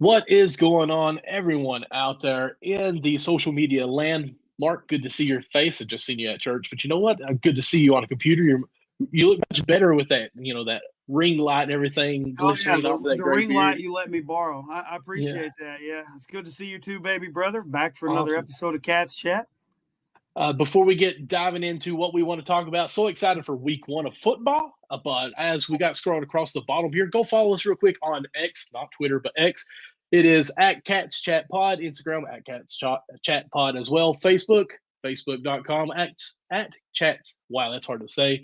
What is going on, everyone out there in the social media land? Mark, good to see your face. I just seen you at church, but you know what? Good to see you on a computer. You look much better with that, that ring light and everything Oh yeah, glistening off of the, that the gray ring light beard. you let me borrow. I Yeah, appreciate that. Yeah, it's good to see you too, baby brother. Back for another awesome. episode of Cats Chat. Before we get diving into what we want to talk about, so excited for week one of football. But as we got scrolled across the bottom here, go follow us real quick on X, not Twitter, but X. It is at Cats Chat Pod, Instagram at Chat Pod as well, Facebook, facebook.com at Chat. Wow, that's hard to say.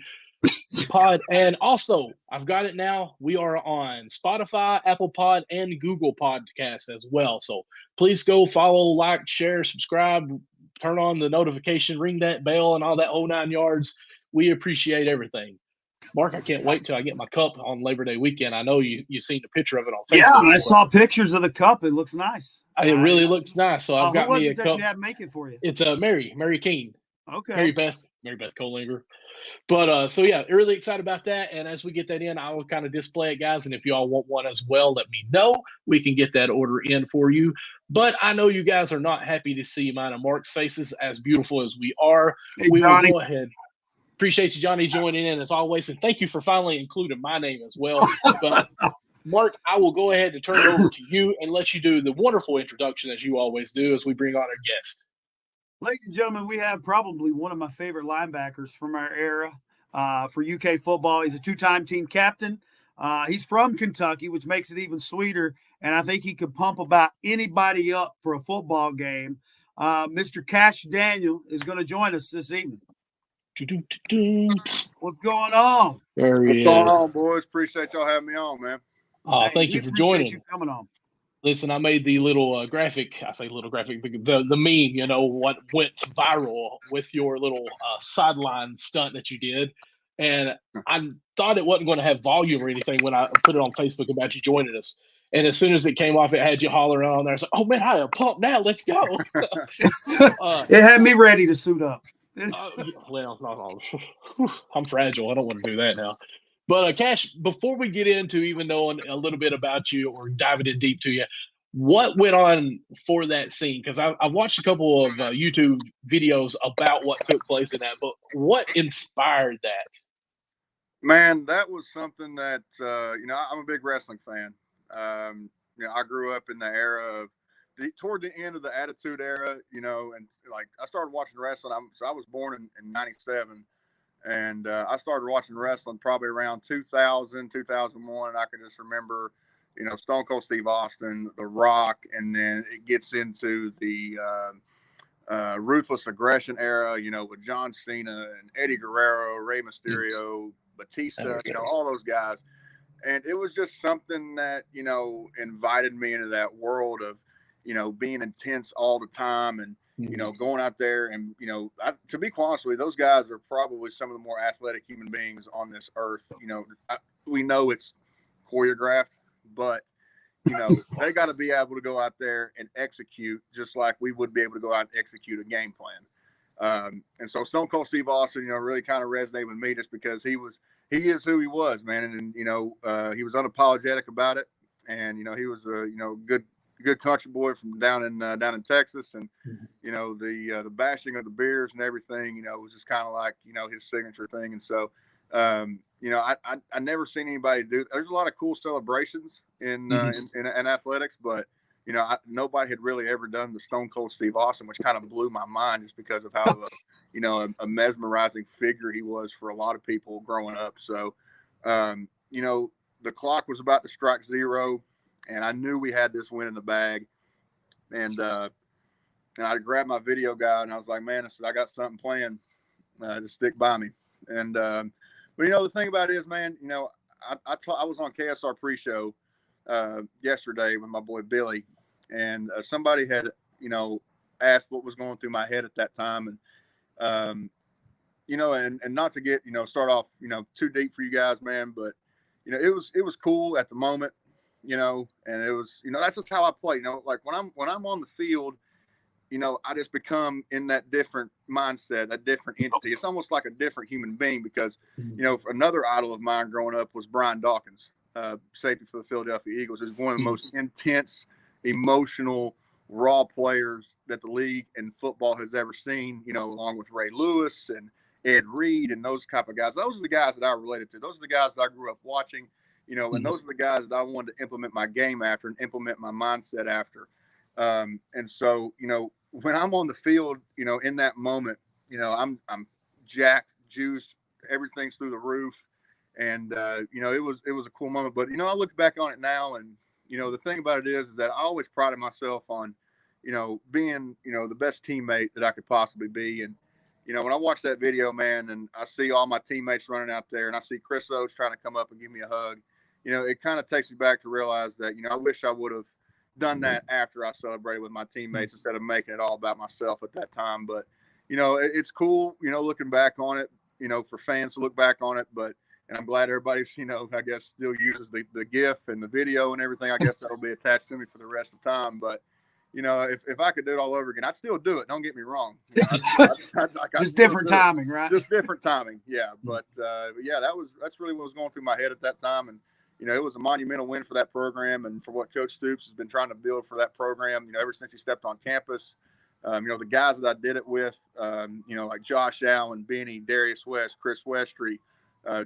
Pod. And also, I've got it now. We are on Spotify, Apple Pod, and Google Podcasts as well. So please go follow, like, share, subscribe, turn on the notification, ring that bell, and all that whole 9 yards. We appreciate everything. Mark, I can't wait till I get my cup on Labor Day weekend. I know you seen the picture of it on Yeah, Facebook, I but saw pictures of the cup. It looks nice. it really looks nice. So I've Who got me was a it that cup. you had make it for you? It's Mary Keene, Okay. Mary Beth Colinger. But so yeah, really excited about that. And as we get that in, I will kind of display it, guys. And if y'all want one as well, let me know. We can get that order in for you. But I know you guys are not happy to see mine and Mark's faces, as beautiful as we are. Hey We will Johnny. go ahead. Appreciate you, Johnny, joining in as always. And thank you for finally including my name as well. But Mark, I will go ahead and turn it over to you and let you do the wonderful introduction as you always do as we bring on our guest. Ladies and gentlemen, we have probably one of my favorite linebackers from our era for UK football. He's a two-time team captain. He's from Kentucky, which makes it even sweeter. And I think he could pump about anybody up for a football game. Mr. Kash Daniel is going to join us this evening. What's going on? There he What's going is. on, boys? Appreciate y'all having me on, man. Oh, thank you for joining. You coming on. Listen, I made the little graphic. I say little graphic, the meme. What went viral with your little sideline stunt that you did, and I thought it wasn't going to have volume or anything when I put it on Facebook about you joining us. And as soon as it came off, it had you hollering on there. I was like, "Oh man, I am pumped now. Let's go!" It had me ready to suit up. Well, no, I'm fragile. I don't want to do that now. But Cash, before we get into even knowing a little bit about you or diving in deep to you, what went on for that scene? Because I've watched a couple of YouTube videos about what took place in that, but what inspired that? Man, that was something that I'm a big wrestling fan. I grew up in the era of toward the end of the Attitude Era, and like I started watching wrestling. I was born in '97. And I started watching wrestling probably around 2000, 2001. And I can just remember, Stone Cold Steve Austin, The Rock, and then it gets into the Ruthless Aggression era, with John Cena and Eddie Guerrero, Rey Mysterio, Batista, all those guys. And it was just something that, invited me into that world of, being intense all the time and, going out there and, to be quite honest with you, those guys are probably some of the more athletic human beings on this earth. We know it's choreographed, but, they got to be able to go out there and execute just like we would be able to go out and execute a game plan. And so Stone Cold Steve Austin, really kind of resonated with me just because he is who he was, man. And he was unapologetic about it. And, he was a, good country boy from down in Texas, and the bashing of the beers and everything, was just kind of like his signature thing. And so, I never seen anybody do. There's a lot of cool celebrations in athletics, but nobody had really ever done the Stone Cold Steve Austin, which kind of blew my mind just because of how a mesmerizing figure he was for a lot of people growing up. So, the clock was about to strike zero. And I knew we had this win in the bag. And I grabbed my video guy and I was like, man, I said, I got something planned to stick by me. And, but the thing about it is, man, I was on KSR pre-show yesterday with my boy Billy, and somebody had, asked what was going through my head at that time. And, and not to get, start off, too deep for you guys, man, but, it was cool at the moment. And it was, that's just how I play. Like when I'm on the field, I just become in that different mindset, that different entity. It's almost like a different human being because, another idol of mine growing up was Brian Dawkins, safety for the Philadelphia Eagles. Is one of the most intense emotional, raw players that the league and football has ever seen, along with Ray Lewis and Ed Reed and those type of guys. Those are the guys that I related to. Those are the guys that I grew up watching, and those are the guys that I wanted to implement my game after and implement my mindset after. And so, when I'm on the field, in that moment, I'm jacked, juiced, everything's through the roof. And, it was a cool moment, but, I look back on it now and, the thing about it is that I always prided myself on, being, the best teammate that I could possibly be. And, when I watch that video, man, and I see all my teammates running out there and I see Chris Oates trying to come up and give me a hug, it kind of takes me back to realize that, I wish I would have done that after I celebrated with my teammates instead of making it all about myself at that time. But, it's cool, looking back on it, for fans to look back on it. But, and I'm glad everybody's, I guess still uses the GIF and the video and everything. I guess that'll be attached to me for the rest of the time. But, if I could do it all over again, I'd still do it. Don't get me wrong. Just different timing, right? Just different timing. Yeah. But yeah, that's really what was going through my head at that time. And, it was a monumental win for that program and for what Coach Stoops has been trying to build for that program, ever since he stepped on campus. The guys that I did it with, like Josh Allen, Benny, Darius West, Chris Westry, I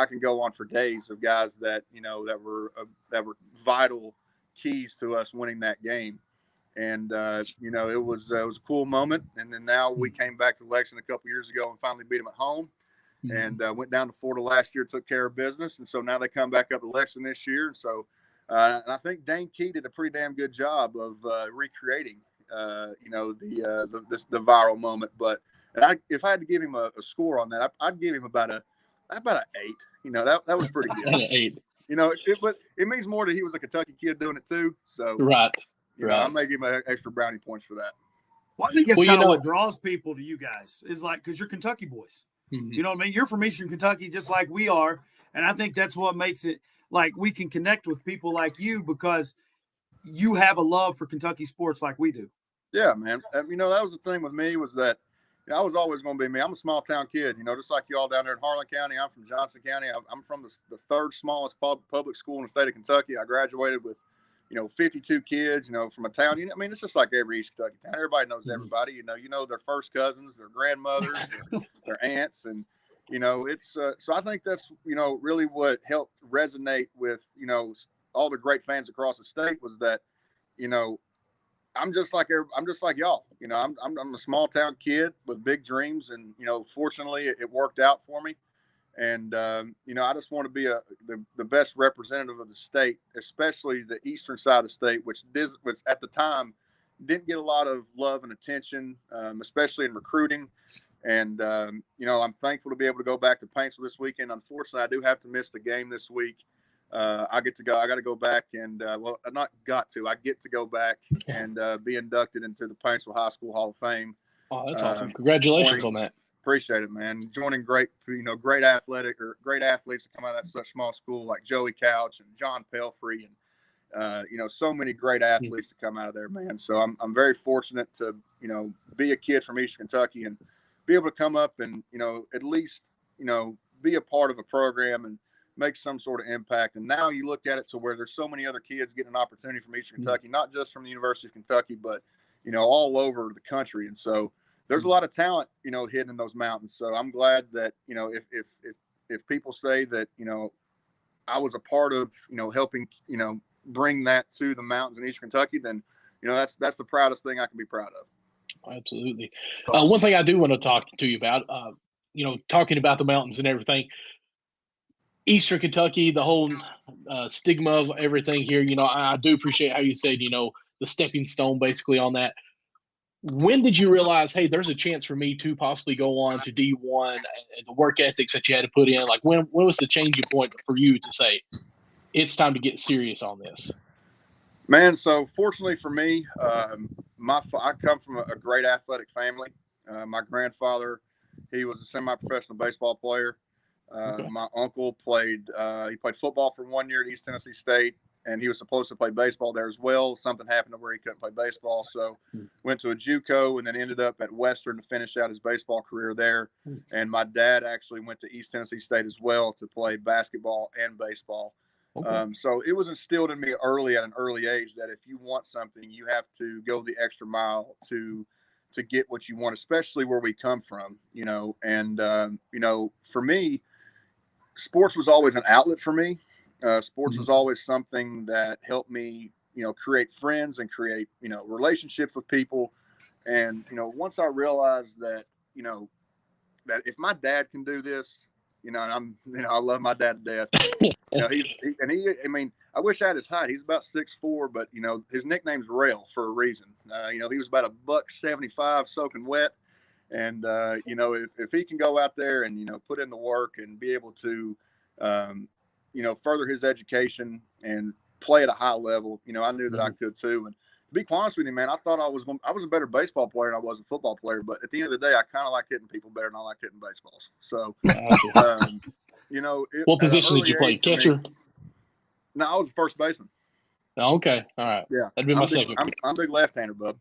can go on for days of guys that, that were vital keys to us winning that game. And, it was a cool moment. And then now we came back to Lexington a couple years ago and finally beat them at home. And went down to Florida last year, took care of business. And so now they come back up to Lexington this year. And so and I think Dane Key did a pretty damn good job of recreating, the viral moment. But if I had to give him a score on that, I'd give him about an 8. That was pretty good. 8. But it means more that he was a Kentucky kid doing it too. So right. I may give him extra brownie points for that. Well, I think it's kind of what draws people to you guys is like, because you're Kentucky boys. Mm-hmm. You know what I mean? You're from Eastern Kentucky just like we are. And I think that's what makes it like we can connect with people like you because you have a love for Kentucky sports like we do. Yeah, man. That was the thing with me was that I was always going to be me. I'm a small town kid, just like you all down there in Harlan County. I'm from Johnson County. I'm from the third smallest public school in the state of Kentucky. I graduated with 52 kids, from a town. It's just like every East Kentucky town. Everybody knows everybody. You know their first cousins, their grandmothers, their aunts, and it's. So I think that's really what helped resonate with all the great fans across the state was that I'm just like y'all. I'm a small town kid with big dreams, and fortunately it worked out for me. And, I just want to be the best representative of the state, especially the eastern side of the state, which at the time didn't get a lot of love and attention, especially in recruiting. And, I'm thankful to be able to go back to Paintsville this weekend. Unfortunately, I do have to miss the game this week. I got to go back and, I get to go back and be inducted into the Paintsville High School Hall of Fame. Oh, that's awesome. Congratulations on that. Appreciate it, man. Joining great athletes that come out of that such small school like Joey Couch and John Pelfrey and, so many great athletes that come out of there, man. So I'm very fortunate to, be a kid from Eastern Kentucky and be able to come up and, at least, be a part of a program and make some sort of impact. And now you look at it to where there's so many other kids getting an opportunity from Eastern Kentucky, not just from the University of Kentucky, but, all over the country. And so there's a lot of talent, hidden in those mountains. So I'm glad that, if people say that, I was a part of, helping, bring that to the mountains in Eastern Kentucky, then, that's the proudest thing I can be proud of. Absolutely. One thing I do want to talk to you about, talking about the mountains and everything, Eastern Kentucky, the whole stigma of everything here, I do appreciate how you said, the stepping stone basically on that. When did you realize, hey, there's a chance for me to possibly go on to D1 and the work ethics that you had to put in? Like, when was the changing point for you to say, it's time to get serious on this? Man, so fortunately for me, I come from a great athletic family. My grandfather, he was a semi-professional baseball player. My uncle played football for 1 year at East Tennessee State. And he was supposed to play baseball there as well. Something happened to where he couldn't play baseball. So went to a JUCO and then ended up at Western to finish out his baseball career there. And my dad actually went to East Tennessee State as well to play basketball and baseball. Okay. So it was instilled in me early at an early age that if you want something, you have to go the extra mile to get what you want, especially where we come from, And for me, sports was always an outlet for me. Sports was always something that helped me, create friends and create, relationships with people. And once I realized that, that if my dad can do this, and I love my dad to death, but I mean, I wish I had his height. He's about 6'4", but his nickname's Rail for a reason. He was about $175 soaking wet, and if he can go out there and put in the work and be able to, further his education and play at a high level, I knew that I could too. And to be honest with you, man, I thought I was a better baseball player than I was a football player. But at the end of the day, I kind of like hitting people better than I like hitting baseballs. So, what at an position did early you play? age for me- Catcher? No, I was a first baseman. Oh, okay. All right. Yeah, That'd be my second. I'm big left-hander, bub.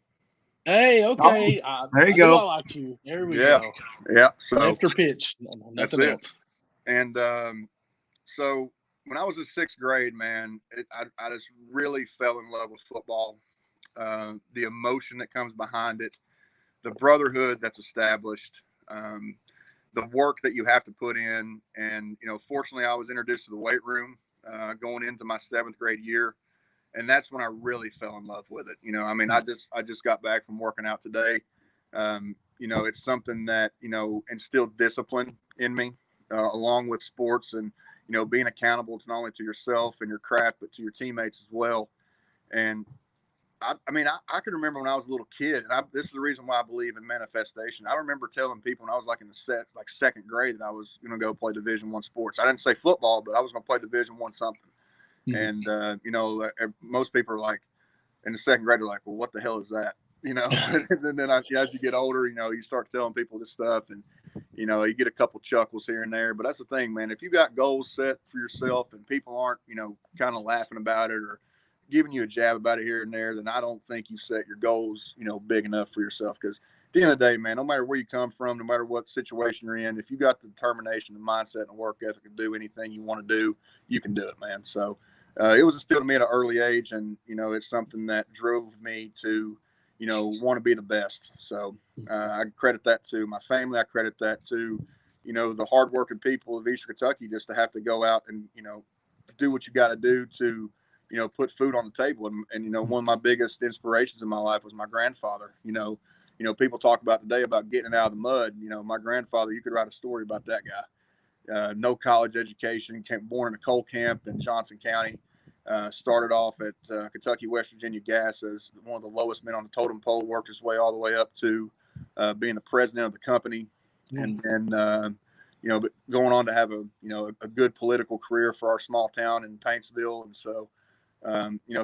Hey, okay. There you I go. knew I liked you. There we go. Yeah. So Left or pitch, nothing else. And so when I was in sixth grade, man, I just really fell in love with football. The emotion that comes behind it, the brotherhood that's established, the work that you have to put in. And, fortunately, I was introduced to the weight room going into my seventh grade year. And that's when I really fell in love with it. I just got back from working out today. It's something that, instilled discipline in me along with sports and, being accountable to not only to yourself and your craft, but to your teammates as well. And I can remember when I was a little kid, and this is the reason why I believe in manifestation. I remember telling people when I was in the second grade that I was going to go play Division I sports. I didn't say football, but I was going to play Division I something. Mm-hmm. And most people are like in the second grade, they're like, "Well, what the hell is that?" And then as you get older, you start telling people this stuff, and you get a couple chuckles here and there. But that's the thing, man. If you got goals set for yourself and people aren't, kind of laughing about it or giving you a jab about it here and there, then I don't think you set your goals, big enough for yourself. Because at the end of the day, man, no matter where you come from, no matter what situation you're in, if you got the determination, the mindset, and the work ethic to do anything you want to do, you can do it, man. So it was instilled in me at an early age, and it's something that drove me to want to be the best. So I credit that to my family. I credit that to the hardworking people of Eastern Kentucky, just to have to go out and do what you got to do to put food on the table. And one of my biggest inspirations in my life was my grandfather. People talk about today about getting out of the mud. My grandfather, you could write a story about that guy. No college education, born in a coal camp in Johnson County. Started off at Kentucky West Virginia Gas as one of the lowest men on the totem pole, worked his way all the way up to being the president of the company. And but going on to have a good political career for our small town in Paintsville. And so,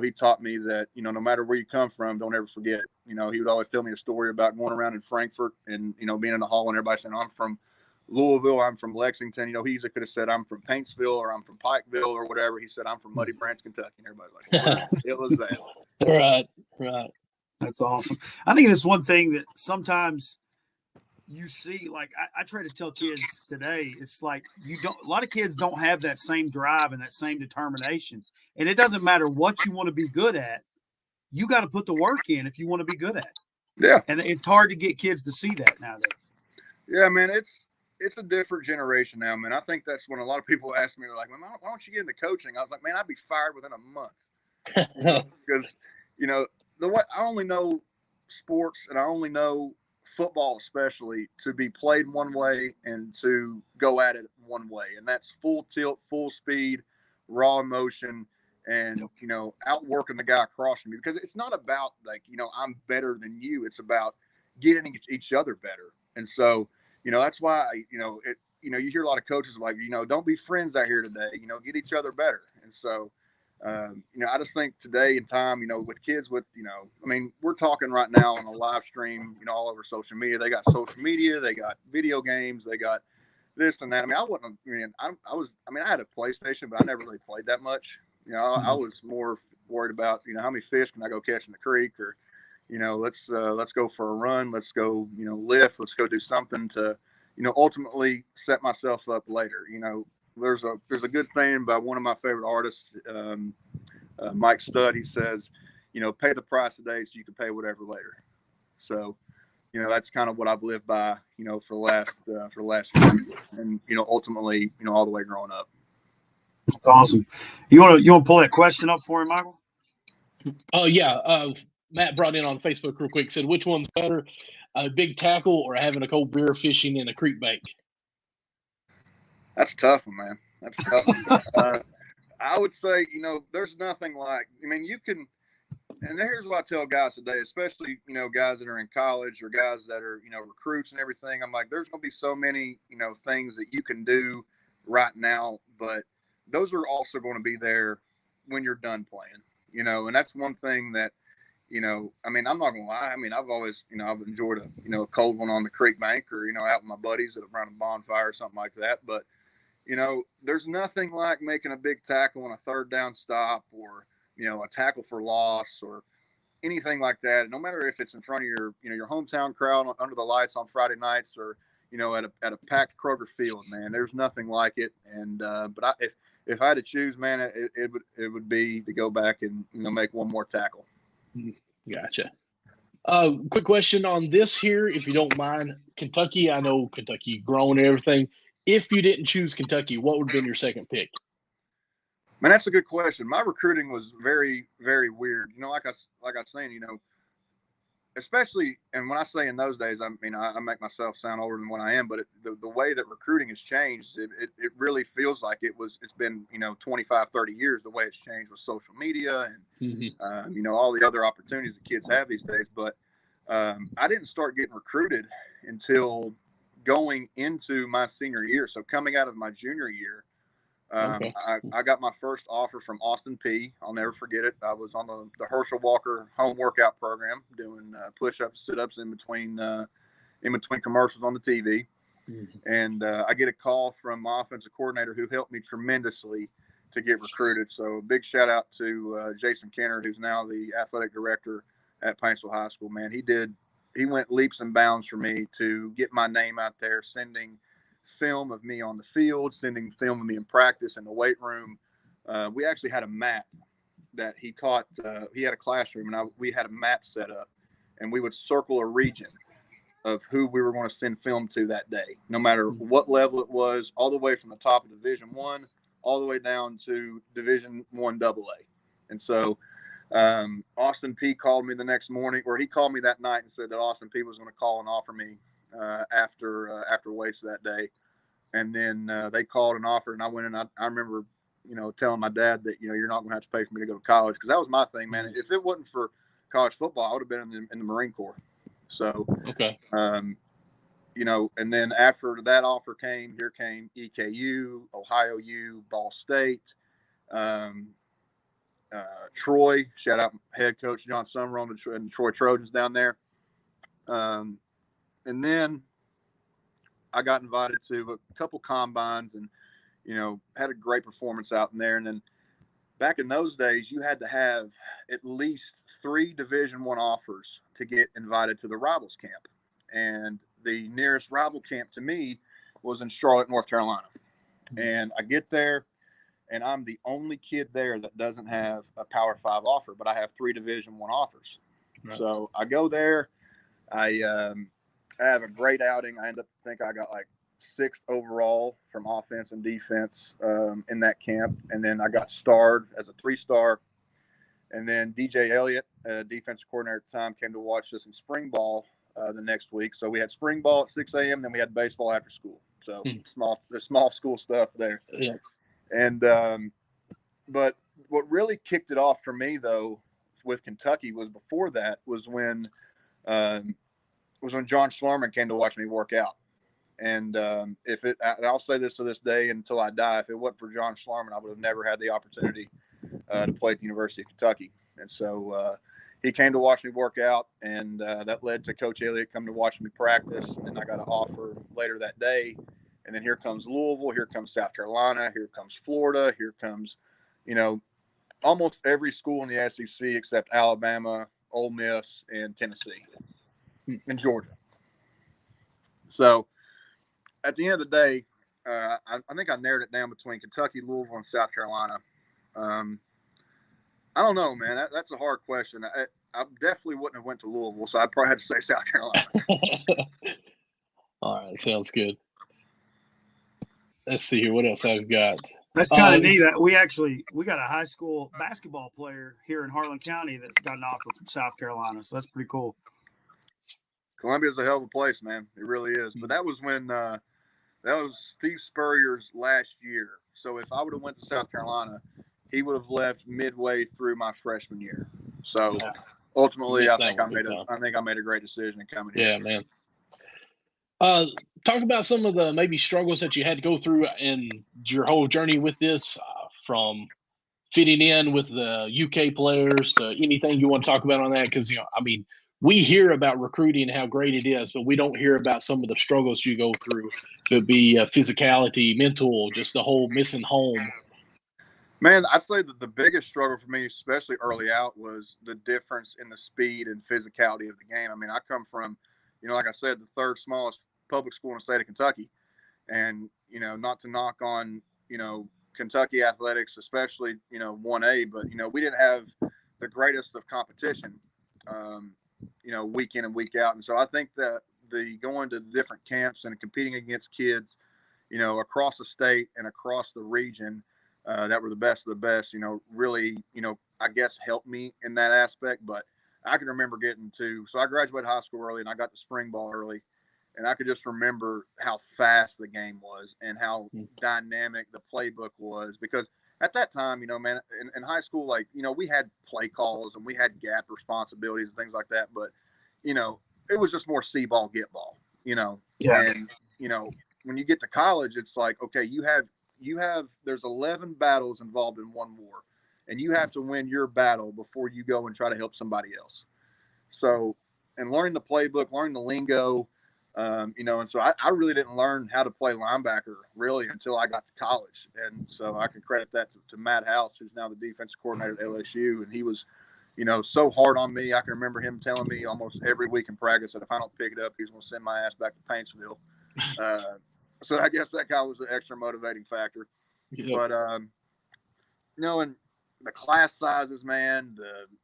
he taught me that, no matter where you come from, don't ever forget. He would always tell me a story about going around in Frankfurt and, being in the hall and everybody saying, "I'm from Louisville, I'm from Lexington." He easily could have said, "I'm from Paintsville," or "I'm from Pikeville," or whatever. He said, "I'm from Muddy Branch, Kentucky." And everybody's like, "What the hell is that?" Right. That's awesome. I think that's one thing that sometimes you see, like I try to tell kids today, it's like a lot of kids don't have that same drive and that same determination. And it doesn't matter what you want to be good at. You got to put the work in if you want to be good at it. Yeah. And it's hard to get kids to see that nowadays. Yeah, man, it's a different generation now, man. I think that's when a lot of people ask me, they're like, "Man, why don't you get into coaching?" I was like, "Man, I'd be fired within a month." Because, the way I only know sports and I only know football, especially, to be played one way and to go at it one way. And that's full tilt, full speed, raw emotion, and, outworking the guy across from you. Because it's not about I'm better than you. It's about getting each other better. And so, that's why, you hear a lot of coaches like, "Don't be friends out here today, get each other better." And so, I just think today in time, with kids with, we're talking right now on a live stream, all over social media. They got social media, they got video games, they got this and that. I had a PlayStation, but I never really played that much. I was more worried about, how many fish can I go catch in the creek, or, let's go for a run. Let's go, lift. Let's go do something to, ultimately set myself up later. there's a good saying by one of my favorite artists, Mike Stud. He says, pay the price today so you can pay whatever later. So, that's kind of what I've lived by, for the last few years, and ultimately, all the way growing up. That's awesome. You want to pull that question up for him, Michael? Oh yeah. Matt brought in on Facebook real quick. Said, which one's better, a big tackle or having a cold beer fishing in a creek bank? That's a tough one, man. That's a tough one. I would say, there's nothing like. I mean, you can. And here's what I tell guys today, especially, guys that are in college or guys that are, recruits and everything. I'm like, there's going to be so many, things that you can do right now, but those are also going to be there when you're done playing, and that's one thing that, I mean, I'm not going to lie. I mean, I've always, I've enjoyed a cold one on the creek bank or, out with my buddies around a bonfire or something like that. But, there's nothing like making a big tackle on a third down stop or, a tackle for loss or anything like that. No matter if it's in front of your hometown crowd under the lights on Friday nights or, at a packed Kroger field, man, there's nothing like it. And, but if I had to choose, man, it would be to go back and, make one more tackle. Gotcha. Quick question on this here, if you don't mind. Kentucky, I know Kentucky grown and everything. If you didn't choose Kentucky, what would have been your second pick? Man, that's a good question. My recruiting was very, very weird. Like I was saying, especially, and when I say in those days, I mean, I make myself sound older than what I am, but the way that recruiting has changed, it really feels like it's been, 25, 30 years, the way it's changed with social media and, all the other opportunities that kids have these days. But I didn't start getting recruited until going into my senior year. So coming out of my junior year, Okay. I got my first offer from Austin Peay. I'll never forget it. I was on the Herschel Walker home workout program doing push-ups, sit-ups in between commercials on the TV. And I get a call from my offensive coordinator who helped me tremendously to get recruited. So a big shout out to Jason Kenner, who's now the athletic director at Paintsville High School. Man, he went leaps and bounds for me to get my name out there, sending film of me on the field, sending film of me in practice in the weight room. We actually had a map that he taught. He had a classroom, and we had a map set up, and we would circle a region of who we were going to send film to that day, no matter what level it was, all the way from the top of Division I, all the way down to Division I AA. And so Austin Peay called me the next morning, or he called me that night and said that Austin Peay was going to call and offer me after weights that day. And then they called and offered, and I went in. I remember, telling my dad that, you're not going to have to pay for me to go to college, because that was my thing, man. If it wasn't for college football, I would have been in the Marine Corps. So, okay. And then after that offer came, here came EKU, Ohio U, Ball State, Troy. Shout out head coach John Summer on the Troy Trojans down there. And then I got invited to a couple combines and, had a great performance out in there. And then back in those days, you had to have at least 3 Division I offers to get invited to the Rivals camp. And the nearest rival camp to me was in Charlotte, North Carolina. And I get there, and I'm the only kid there that doesn't have a Power 5 offer, but I have 3 Division I offers. Right. So I go there. I have a great outing. I I got like 6th overall from offense and defense in that camp. And then I got starred as a 3-star. And then DJ Elliott, defensive coordinator at the time, came to watch us in spring ball the next week. So we had spring ball at 6 a.m. Then we had baseball after school. So small school stuff there. Yeah. And but what really kicked it off for me, though, with Kentucky was before that was when John Schlarman came to watch me work out. And and I'll say this to this day until I die, if it wasn't for John Schlarman, I would have never had the opportunity to play at the University of Kentucky. And so he came to watch me work out, and that led to Coach Elliott coming to watch me practice. And then I got an offer later that day. And then here comes Louisville, here comes South Carolina, here comes Florida, here comes, almost every school in the SEC except Alabama, Ole Miss, and Tennessee, and Georgia. So at the end of the day, I think I narrowed it down between Kentucky, Louisville, and South Carolina. I don't know, man. That's a hard question. I definitely wouldn't have went to Louisville, so I'd probably have to say South Carolina. All right, sounds good. Let's see here. What else I've got? That's kind of neat. We got a high school basketball player here in Harlan County that got an offer from South Carolina, so that's pretty cool. Columbia's a hell of a place, man. It really is. But that was when that was Steve Spurrier's last year. So if I would have went to South Carolina, he would have left midway through my freshman year. So ultimately, I think I made a great decision in coming here. Yeah, man. Talk about some of the maybe struggles that you had to go through in your whole journey with this, from fitting in with the UK players to anything you want to talk about on that. Because, I mean, we hear about recruiting and how great it is, but we don't hear about some of the struggles you go through. Could be physicality, mental, just the whole missing home. Man, I'd say that the biggest struggle for me, especially early out, was the difference in the speed and physicality of the game. I mean, I come from, like I said, the third smallest public school in the state of Kentucky. And, not to knock on, Kentucky athletics, especially, 1A, but, we didn't have the greatest of competition, week in and week out. And so I think that the going to different camps and competing against kids, across the state and across the region, that were the best of the best, really, I guess helped me in that aspect. But I can remember so I graduated high school early and I got to spring ball early. And I could just remember how fast the game was and how dynamic the playbook was. Because at that time, man, in high school, like, we had play calls and we had gap responsibilities and things like that. But, it was just more see ball, get ball, Yeah. And, when you get to college, it's like, okay, there's 11 battles involved in one war. And you have to win your battle before you go and try to help somebody else. So, and learning the playbook, learning the lingo, and so I really didn't learn how to play linebacker really until I got to college. And so I can credit that to Matt House, who's now the defensive coordinator at LSU. And he was, so hard on me. I can remember him telling me almost every week in practice that if I don't pick it up, he's going to send my ass back to Paintsville. So I guess that guy was the extra motivating factor. Yep. But, and the class sizes, man,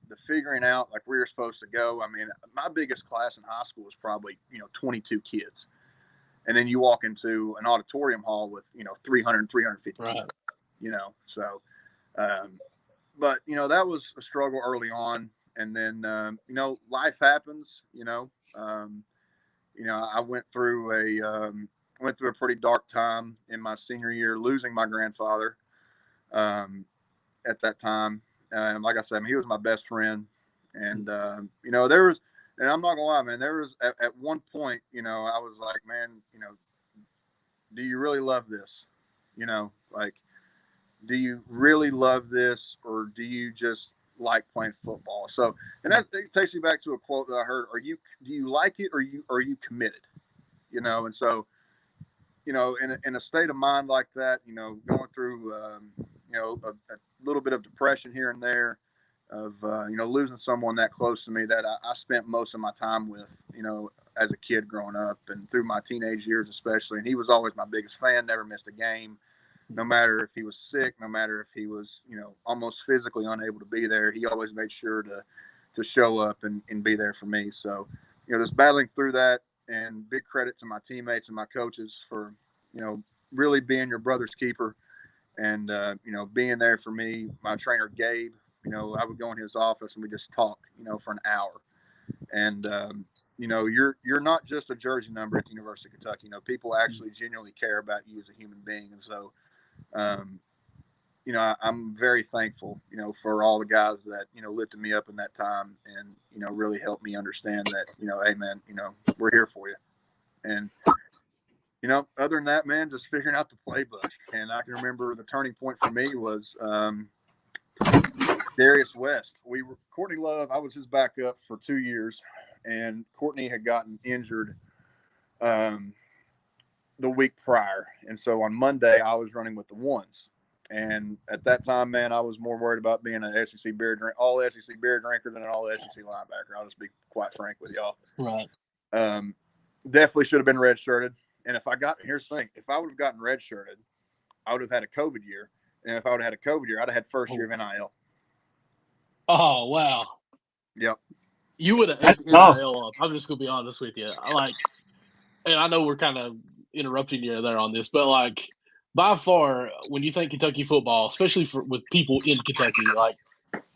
the figuring out like where you're supposed to go. I mean, my biggest class in high school was probably, 22 kids. And then you walk into an auditorium hall with, 300, 350 right. kids, so, but, that was a struggle early on. And then, life happens, I went through a pretty dark time in my senior year, losing my grandfather. At that time, like I said, I mean, he was my best friend, and there was, and I'm not gonna lie, man, there was at one point, I was like, man, do you really love this? Like, do you really love this, or do you just like playing football? So, and that takes me back to a quote that I heard: do you like it, or are you committed? And so, in a state of mind like that, going through, a little bit of depression here and there, of losing someone that close to me that I spent most of my time with, as a kid growing up and through my teenage years especially. And he was always my biggest fan, never missed a game, no matter if he was sick, no matter if he was, almost physically unable to be there. He always made sure to show up and be there for me. So, just battling through that, and big credit to my teammates and my coaches for, really being your brother's keeper. And, being there for me. My trainer, Gabe, I would go in his office and we just talk, for an hour. And, you're not just a jersey number at the University of Kentucky. People actually genuinely care about you as a human being. And so, I'm very thankful, for all the guys that, lifted me up in that time and, really helped me understand that, hey, man, we're here for you. And, other than that, man, just figuring out the playbook. And I can remember the turning point for me was Darius West. Courtney Love, I was his backup for 2 years, and Courtney had gotten injured the week prior. And so on Monday, I was running with the ones. And at that time, man, I was more worried about being an SEC beer drink, all SEC beer drinker than an all SEC linebacker. I'll just be quite frank with y'all. Right. Definitely should have been redshirted. And here's the thing, if I would have gotten redshirted, I would have had a COVID year. And if I would have had a COVID year, I'd have had first year of NIL. Oh, wow. Yep. You would have ate That's the tough. NIL up. I'm just going to be honest with you. And I know we're kind of interrupting you there on this, but like by far, when you think Kentucky football, especially with people in Kentucky, like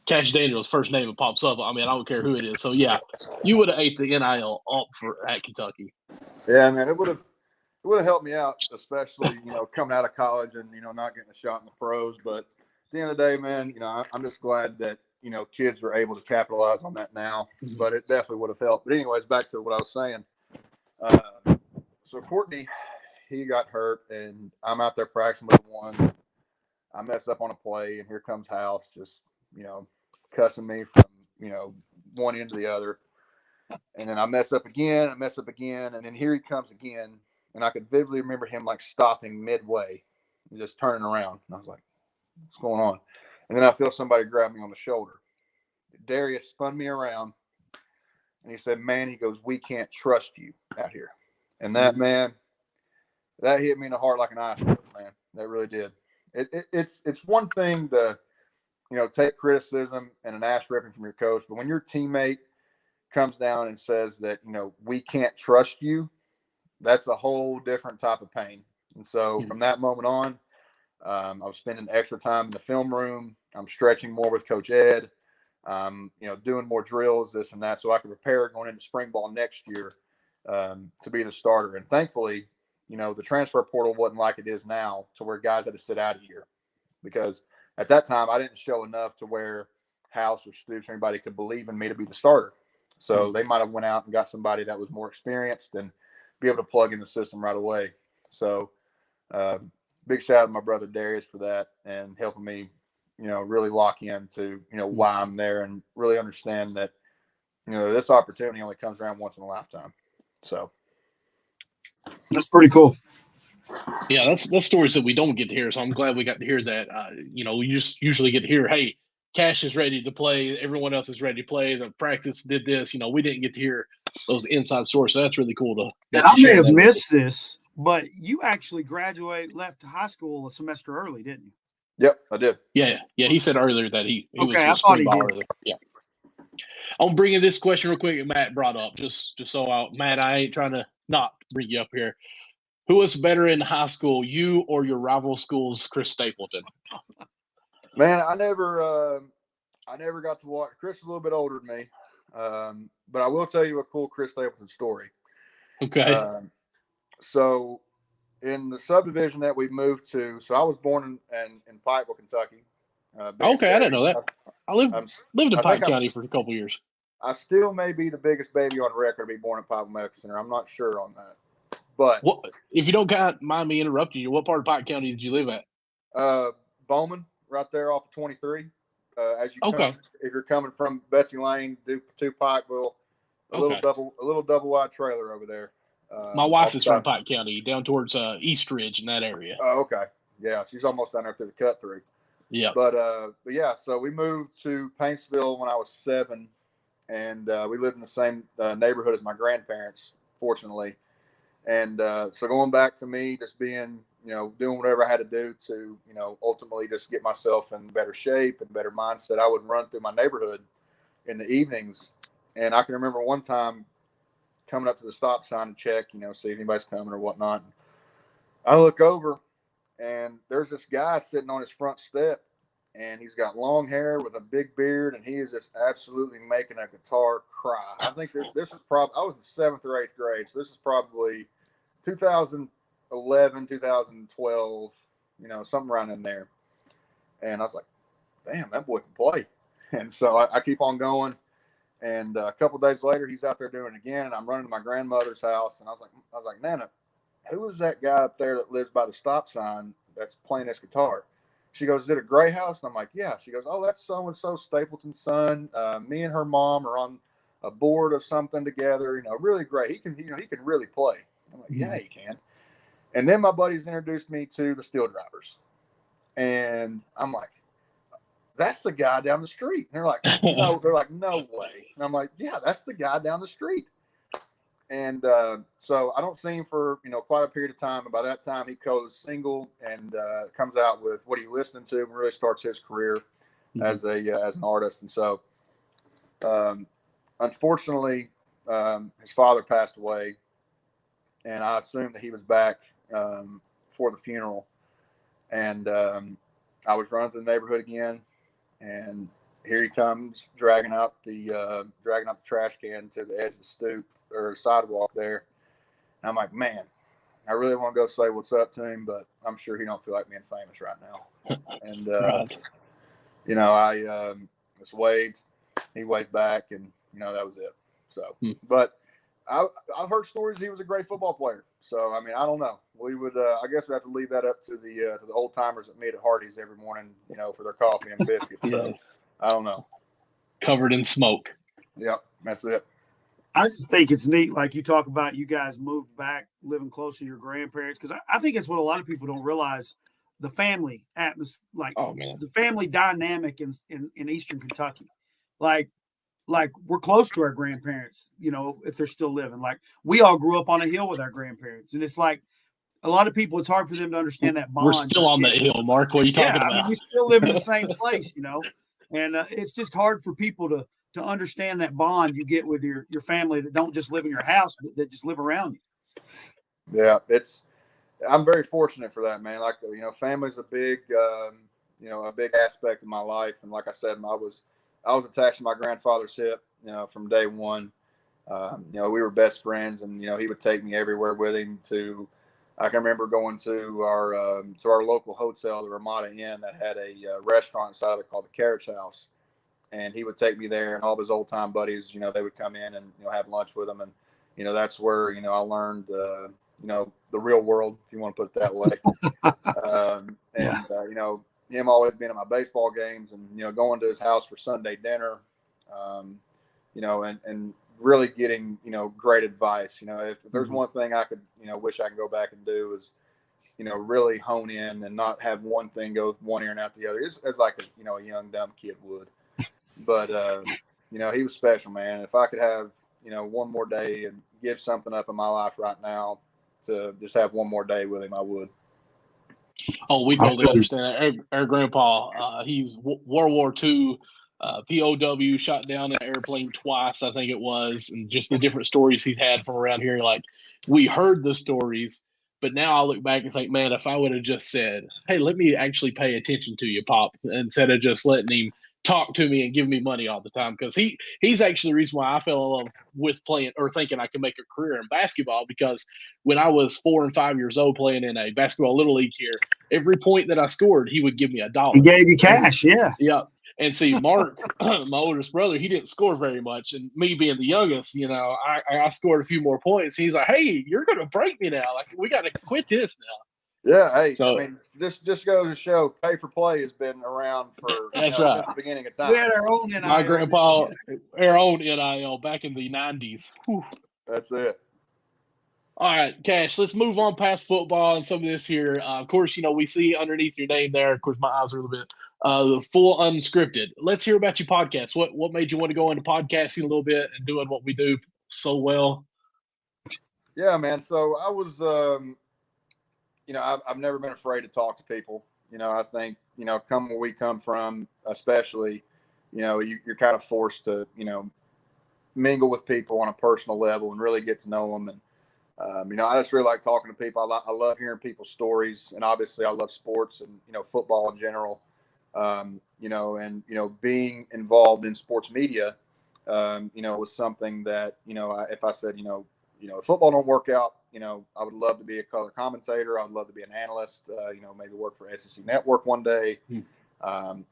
Cash Daniels' first name that pops up. I mean, I don't care who it is. So yeah, you would have ate the NIL up at Kentucky. Yeah, man, it would have helped me out, especially coming out of college and not getting a shot in the pros. But at the end of the day, man, I'm just glad that kids were able to capitalize on that now. But it definitely would have helped. But anyways, back to what I was saying. So Courtney, he got hurt, and I'm out there practicing with one. I messed up on a play, and here comes House, just cussing me from one end to the other. And then I mess up again, and then here he comes again. And I could vividly remember him like stopping midway and just turning around. And I was like, what's going on? And then I feel somebody grab me on the shoulder. Darius spun me around, and he said, man, he goes, we can't trust you out here. And that, man, that hit me in the heart like an iceberg, man. That really did. It's one thing to, take criticism and an ass ripping from your coach, but when your teammate comes down and says that, we can't trust you, that's a whole different type of pain. And so from that moment on, I was spending extra time in the film room. I'm stretching more with Coach Ed, doing more drills, this and that, so I could prepare going into spring ball next year to be the starter. And thankfully, the transfer portal wasn't like it is now to where guys had to sit out a year, because at that time I didn't show enough to where House or Stoops or anybody could believe in me to be the starter. So they might have went out and got somebody that was more experienced and be able to plug in the system right away. So big shout out to my brother Darius for that and helping me, really lock into, why I'm there and really understand that, this opportunity only comes around once in a lifetime. So that's pretty cool. Yeah, that's stories that we don't get to hear. So I'm glad we got to hear that. We just usually get to hear, hey, Cash is ready to play. Everyone else is ready to play. The practice did this. We didn't get to hear those inside sources. So that's really cool to. And I may have missed this, but you actually left high school a semester early, didn't you? Yep, I did. Yeah. He said earlier that he was I thought he did. earlier. Yeah. I'm bringing this question real quick. Matt brought up just so Matt, I ain't trying to not bring you up here. Who was better in high school, you or your rival school's Chris Stapleton? Man, I never got to watch. Chris is a little bit older than me, but I will tell you a cool Chris Stapleton story. Okay. So in the subdivision that we moved to, so I was born in Pikeville, Kentucky. Okay, I didn't know that. I lived in Pike County for a couple of years. I still may be the biggest baby on record to be born at Pikeville Medical Center. I'm not sure on that. But if you don't mind me interrupting you, what part of Pike County did you live at? Bowman, right there off of 23. As you come, if you're coming from Betsy Lane to Pikeville, a little double wide trailer over there. My wife is from Pike County, down towards East Ridge in that area. Oh, okay. Yeah, she's almost down there through the cut through. Yeah. But yeah, so we moved to Paintsville when I was 7, and we lived in the same neighborhood as my grandparents, fortunately. And so going back to me just being, doing whatever I had to do to, ultimately just get myself in better shape and better mindset, I would run through my neighborhood in the evenings. And I can remember one time coming up to the stop sign to check, see if anybody's coming or whatnot. And I look over, and there's this guy sitting on his front step, and he's got long hair with a big beard, and he is just absolutely making a guitar cry. I think this was probably, I was in 7th or 8th grade, so this is probably 2011, 2012, something around in there. And I was like, damn, that boy can play. And so I keep on going. And a couple of days later, he's out there doing it again. And I'm running to my grandmother's house. And I was like, Nana, who is that guy up there that lives by the stop sign that's playing this guitar? She goes, is it a gray house? And I'm like, yeah. She goes, oh, that's so-and-so Stapleton's son. Me and her mom are on a board of something together. Really great. He can really play. I'm like, yeah, he can. And then my buddies introduced me to the Steel Drivers. And I'm like, that's the guy down the street. And they're like, no way. And I'm like, yeah, that's the guy down the street. And so I don't see him for, quite a period of time. And by that time, he goes single and comes out with What Are You Listening To? And really starts his career as an artist. And so, unfortunately, his father passed away, and I assumed that he was back for the funeral. And I was running through the neighborhood again, and here he comes dragging out the trash can to the edge of the stoop or sidewalk there. And I'm like, man, I really want to go say what's up to him, but I'm sure he don't feel like being famous right now. And Right. I just waved, he waved back, and that was it. So, but I've heard stories he was a great football player. So I mean, I don't know. We would, I guess, we have to leave that up to the old timers that meet at Hardee's every morning, for their coffee and biscuits. So Yes. I don't know. Covered in smoke. Yep, that's it. I just think it's neat, like you talk about, you guys moved back, living close to your grandparents, because I think it's what a lot of people don't realize, the family atmosphere, like the family dynamic in Eastern Kentucky. Like we're close to our grandparents, if they're still living. Like we all grew up on a hill with our grandparents, and it's like a lot of people, it's hard for them to understand that bond. We're still on the hill, Mark. What are you talking about? I mean, we still live in the same place, and it's just hard for people to understand that bond you get with your family that don't just live in your house, but that just live around you. Yeah, I'm very fortunate for that, man. Like, family's a big, a big aspect of my life. And like I said, I was attached to my grandfather's hip, from day one. We were best friends, and, he would take me everywhere with him I can remember going to our local hotel, the Ramada Inn, that had a restaurant inside of it called the Carriage House. And he would take me there, and all of his old time buddies, they would come in and, have lunch with him. And, that's where, I learned, the real world, if you want to put it that way. Him always being at my baseball games and, going to his house for Sunday dinner, and really getting, great advice. If there's one thing I could, wish I could go back and do is, really hone in and not have one thing go one ear and out the other. It's like a young, dumb kid would. But, he was special, man. If I could have, one more day and give something up in my life right now to just have one more day with him, I would. Oh, we totally understand that. Our grandpa, he's World War II, POW, shot down an airplane twice, I think it was, and just the different stories he's had from around here. Like, we heard the stories, but now I look back and think, man, if I would have just said, hey, let me actually pay attention to you, Pop, instead of just letting him talk to me and give me money all the time, because he's actually the reason why I fell in love with playing or thinking I could make a career in basketball, because when I was 4 and 5 years old playing in a basketball little league here, every point that I scored, he would give me $1. He gave you cash, yeah. Yeah. And see, Mark, my oldest brother, he didn't score very much. And me being the youngest, I scored a few more points. He's like, hey, you're going to break me now. Like, we got to quit this now. Yeah, hey, so, I mean, just goes to show pay for play has been around for that's right. since the beginning of time. We had our own NIL. My grandpa, our own NIL back in the 90s. Whew. That's it. All right, Cash, let's move on past football and some of this here. Of course, we see underneath your name there, of course, my eyes are a little bit the full unscripted. Let's hear about your podcast. What made you want to go into podcasting a little bit and doing what we do so well? Yeah, man. So I was, I've never been afraid to talk to people. I think, come where we come from, especially, you're kind of forced to, mingle with people on a personal level and really get to know them. And, I just really like talking to people. I love hearing people's stories, and obviously I love sports and, football in general. Being involved in sports media, was something that, if I said, if football don't work out, I would love to be a color commentator. I would love to be an analyst, maybe work for SEC Network one day, and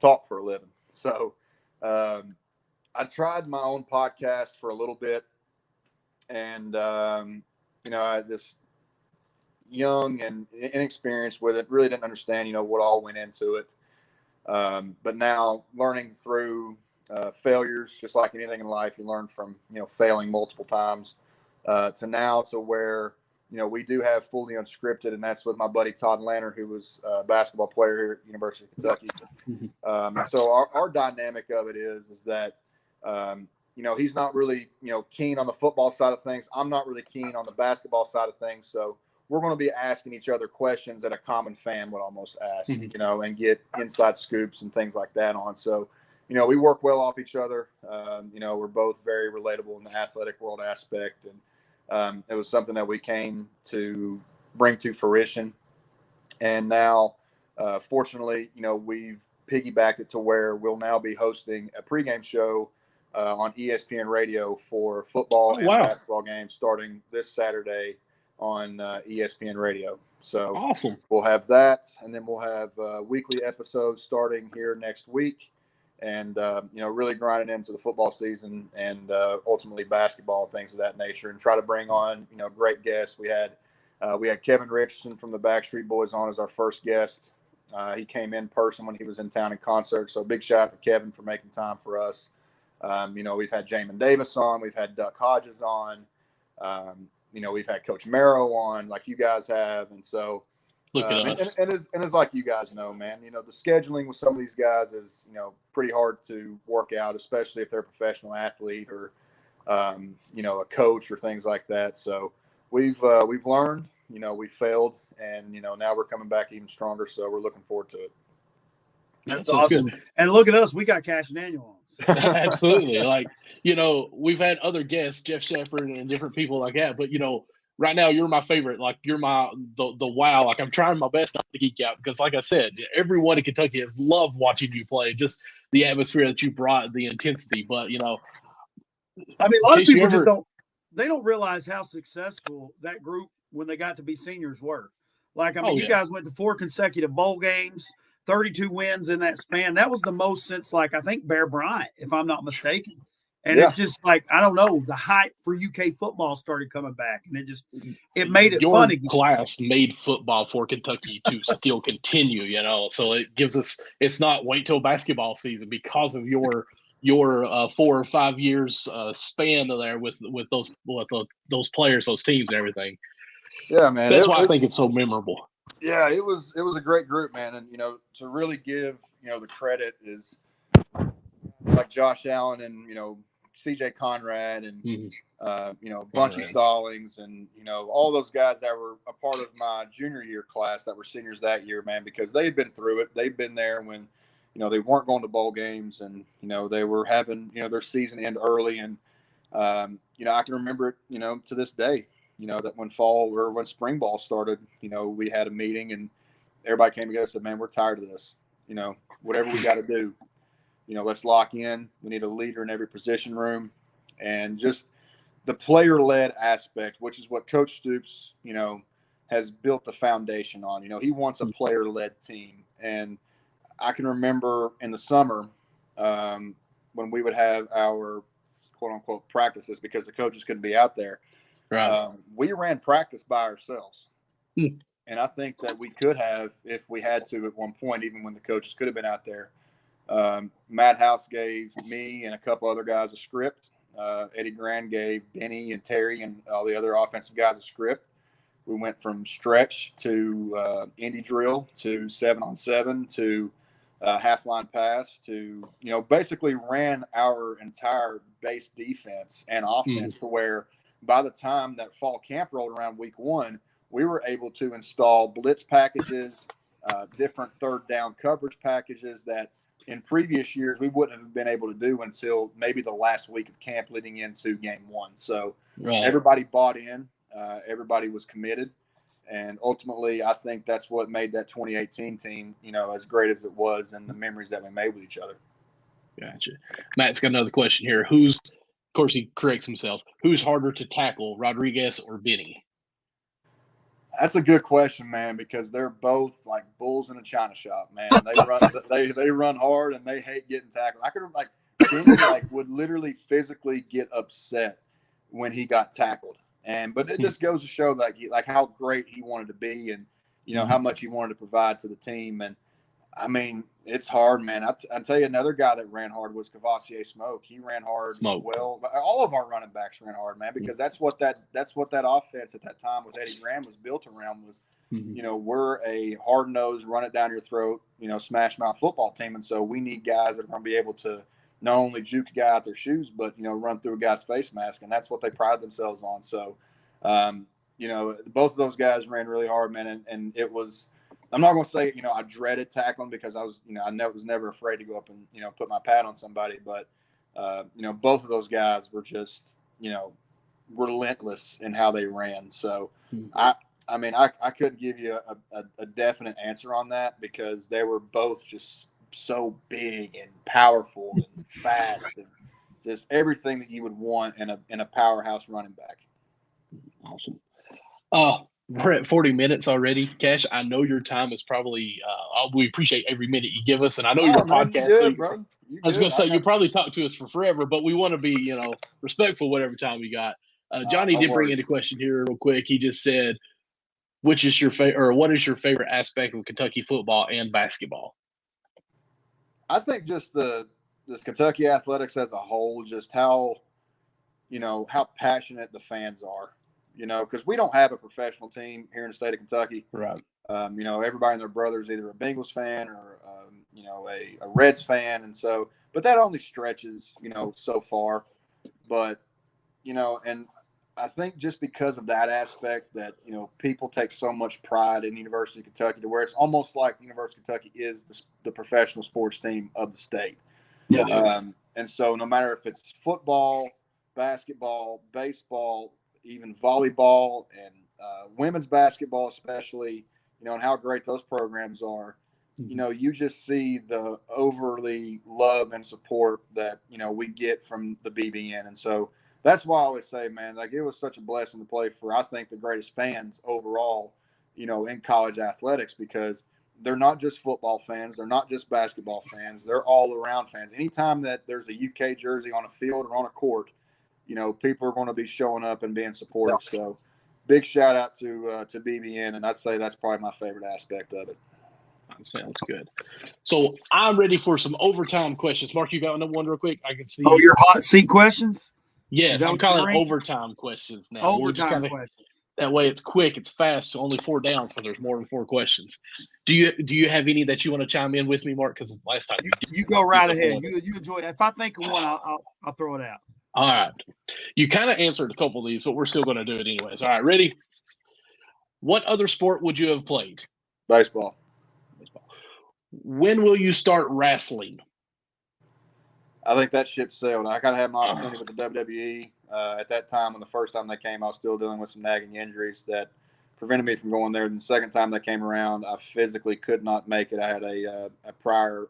talk for a living. So I tried my own podcast for a little bit, and, I just young and inexperienced with it, really didn't understand, what all went into it. But now learning through failures, just like anything in life, you learn from, failing multiple times to where, we do have fully unscripted, and that's with my buddy Todd Lanner, who was a basketball player here at University of Kentucky. And so our dynamic of it is that, he's not really, keen on the football side of things. I'm not really keen on the basketball side of things. So we're going to be asking each other questions that a common fan would almost ask, and get inside scoops and things like that on. So, we work well off each other. We're both very relatable in the athletic world aspect. And it was something that we came to bring to fruition. And now, fortunately, we've piggybacked it to where we'll now be hosting a pregame show on ESPN Radio for football and basketball games starting this Saturday on ESPN Radio. So awesome. We'll have that, and then we'll have weekly episodes starting here next week, and really grinding into the football season and ultimately basketball and things of that nature, and try to bring on great guests. We had Kevin Richardson from the Backstreet Boys on as our first guest. He came in person when he was in town in concert, so big shout out to Kevin for making time for us. We've had Jamin Davis on, we've had Duck Hodges on. We've had Coach Merrow on, like you guys have, and so look at us. And it's like you guys know, man. The scheduling with some of these guys is pretty hard to work out, especially if they're a professional athlete or a coach or things like that. So we've learned, we failed, and now we're coming back even stronger. So we're looking forward to it. That's awesome. Good. And look at us, we got Kash and Daniel on. Absolutely. Like, we've had other guests, Jeff Shepard and different people like that, but right now you're my favorite. Like, you're the wow. Like, I'm trying my best not to geek out because, like I said, everyone in Kentucky has loved watching you play, just the atmosphere that you brought, the intensity. But a lot of people don't realize how successful that group when they got to be seniors were. Like, you guys went to 4 consecutive bowl games, 32 wins in that span. That was the most since, I think, Bear Bryant, if I'm not mistaken. And it's just I don't know, the hype for UK football started coming back, and it made it fun again. Your class made football for Kentucky to still continue, so it gives us, it's not wait till basketball season because of your 4 or 5 years span there with those players, those teams, and everything. Yeah, man. That's why I think it's so memorable. Yeah, it was a great group, man. And, to really give, the credit is like Josh Allen and, CJ Conrad and, Bunchy Stallings and, all those guys that were a part of my junior year class that were seniors that year, man, because they had been through it. They'd been there when, they weren't going to bowl games and, they were having, their season end early. And, I can remember it, to this day. That when spring ball started, we had a meeting and everybody came together and said, man, we're tired of this. Whatever we got to do, let's lock in. We need a leader in every position room, and just the player-led aspect, which is what Coach Stoops, has built the foundation on. He wants a player-led team. And I can remember in the summer when we would have our quote-unquote practices because the coaches couldn't be out there. Right. We ran practice by ourselves. And I think that we could have, if we had to at one point, even when the coaches could have been out there. Matt House gave me and a couple other guys a script. Eddie Grand gave Benny and Terry and all the other offensive guys a script. We went from stretch to indie drill to 7-on-7 to half line pass to, basically ran our entire base defense and offense to where by the time that fall camp rolled around week 1, we were able to install blitz packages, different third down coverage packages that in previous years we wouldn't have been able to do until maybe the last week of camp leading into game 1. So everybody bought in, everybody was committed. And ultimately, I think that's what made that 2018 team, as great as it was and the memories that we made with each other. Gotcha. Matt's got another question here. Of course, he corrects himself. Who's harder to tackle, Rodriguez or Benny? That's a good question, man, because they're both like bulls in a china shop, man. They run hard and they hate getting tackled. I could Benny would literally physically get upset when he got tackled. But it just goes to show like how great he wanted to be and, how much he wanted to provide to the team. And I mean, it's hard, man. I tell you, another guy that ran hard was Cavassier Smoke. He ran hard as well. All of our running backs ran hard, man, because that's what that offense at that time with Eddie Graham was built around was, we're a hard-nosed, run it down your throat, smash mouth football team. And so we need guys that are going to be able to, not only juke a guy out their shoes, but run through a guy's face mask, and that's what they pride themselves on. So, both of those guys ran really hard, man, and it was. I'm not going to say I dreaded tackling because I was was never afraid to go up and put my pad on somebody, but both of those guys were just relentless in how they ran. So I couldn't give you a definite answer on that because they were both just so big and powerful and fast and just everything that you would want in a powerhouse running back. Awesome. We're at 40 minutes already, Cash. I know your time is probably we appreciate every minute you give us, and I know you're a podcast. Good, bro. I was going to say you probably talk to us for forever, but we want to be respectful whatever time we got. Johnny did bring in a question here real quick. He just said, what is your favorite aspect of Kentucky football and basketball? I think just this Kentucky athletics as a whole, just how passionate the fans are, because we don't have a professional team here in the state of Kentucky. Right. Everybody and their brother is either a Bengals fan or, a Reds fan. And so, but that only stretches, so far. But, and I think just because of that aspect that, people take so much pride in University of Kentucky to where it's almost like University of Kentucky is the professional sports team of the state. Yeah. And so no matter if it's football, basketball, baseball, even volleyball and women's basketball, especially, and how great those programs are, you just see the overly love and support that, we get from the BBN. And so that's why I always say, man, like it was such a blessing to play for, I think, the greatest fans overall, in college athletics, because they're not just football fans. They're not just basketball fans. They're all around fans. Anytime that there's a UK jersey on a field or on a court, people are going to be showing up and being supportive. So big shout out to BBN. And I'd say that's probably my favorite aspect of it. Sounds good. So I'm ready for some overtime questions. Mark, you got another one real quick? I can see. Oh, your hot seat questions? Yes, I'm calling overtime questions now. Overtime questions. That way it's quick, it's fast, so only 4 downs, but there's more than 4 questions. Do you have any that you want to chime in with me, Mark? Because last time you go right ahead. You enjoy it. If I think of one, I'll throw it out. All right. You kind of answered a couple of these, but we're still going to do it anyways. All right, ready? What other sport would you have played? Baseball. When will you start wrestling? I think that ship sailed. I kind of had my opportunity with the WWE. At that time, when the first time they came, I was still dealing with some nagging injuries that prevented me from going there. And the second time they came around, I physically could not make it. I had a prior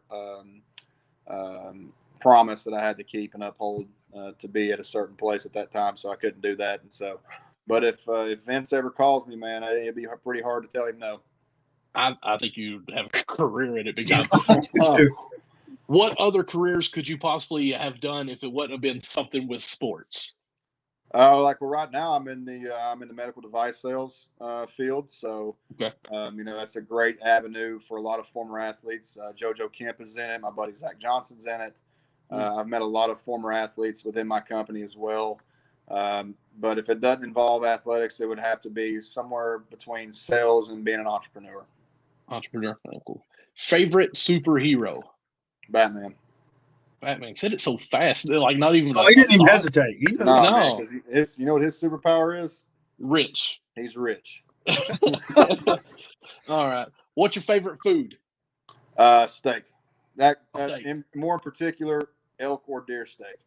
promise that I had to keep and uphold to be at a certain place at that time, so I couldn't do that. And so, but if Vince ever calls me, man, it'd be pretty hard to tell him no. I think you have a career in it big time. What other careers could you possibly have done if it wouldn't have been something with sports? Right now I'm in the medical device sales field. So, okay. That's a great avenue for a lot of former athletes. JoJo Kemp is in it. My buddy Zach Johnson's in it. I've met a lot of former athletes within my company as well. But if it doesn't involve athletics, it would have to be somewhere between sales and being an entrepreneur. Entrepreneur. Oh, cool. Favorite superhero? Batman said it so fast. Like not even. He didn't even hesitate. No, because you know what his superpower is? Rich. He's rich. All right. What's your favorite food? Steak. In more particular, elk or deer steak.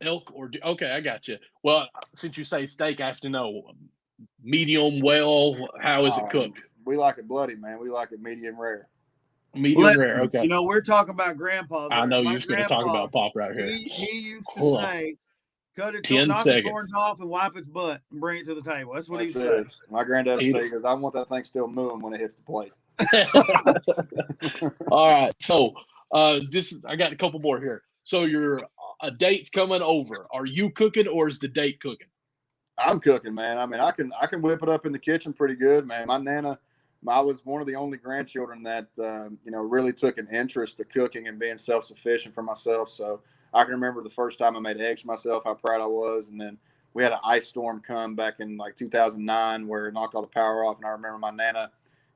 Okay, I got you. Well, since you say steak, I have to know medium well. How is it cooked? We like it bloody, man. We like it medium rare. Medium rare. Okay. We're talking about grandpas. I know you're just going to talk about Pop right here. He used to say, "Cut its horns off and wipe its butt and bring it to the table." That's what he'd say. My granddad would say, because I want that thing still moving when it hits the plate. All right. So I got a couple more here. So a date's coming over. Are you cooking or is the date cooking? I'm cooking, man. I mean, I can whip it up in the kitchen pretty good, man. My nana, I was one of the only grandchildren that really took an interest to cooking and being self-sufficient for myself. So I can remember the first time I made eggs for myself, how proud I was. And then we had an ice storm come back in like 2009 where it knocked all the power off. And I remember my nana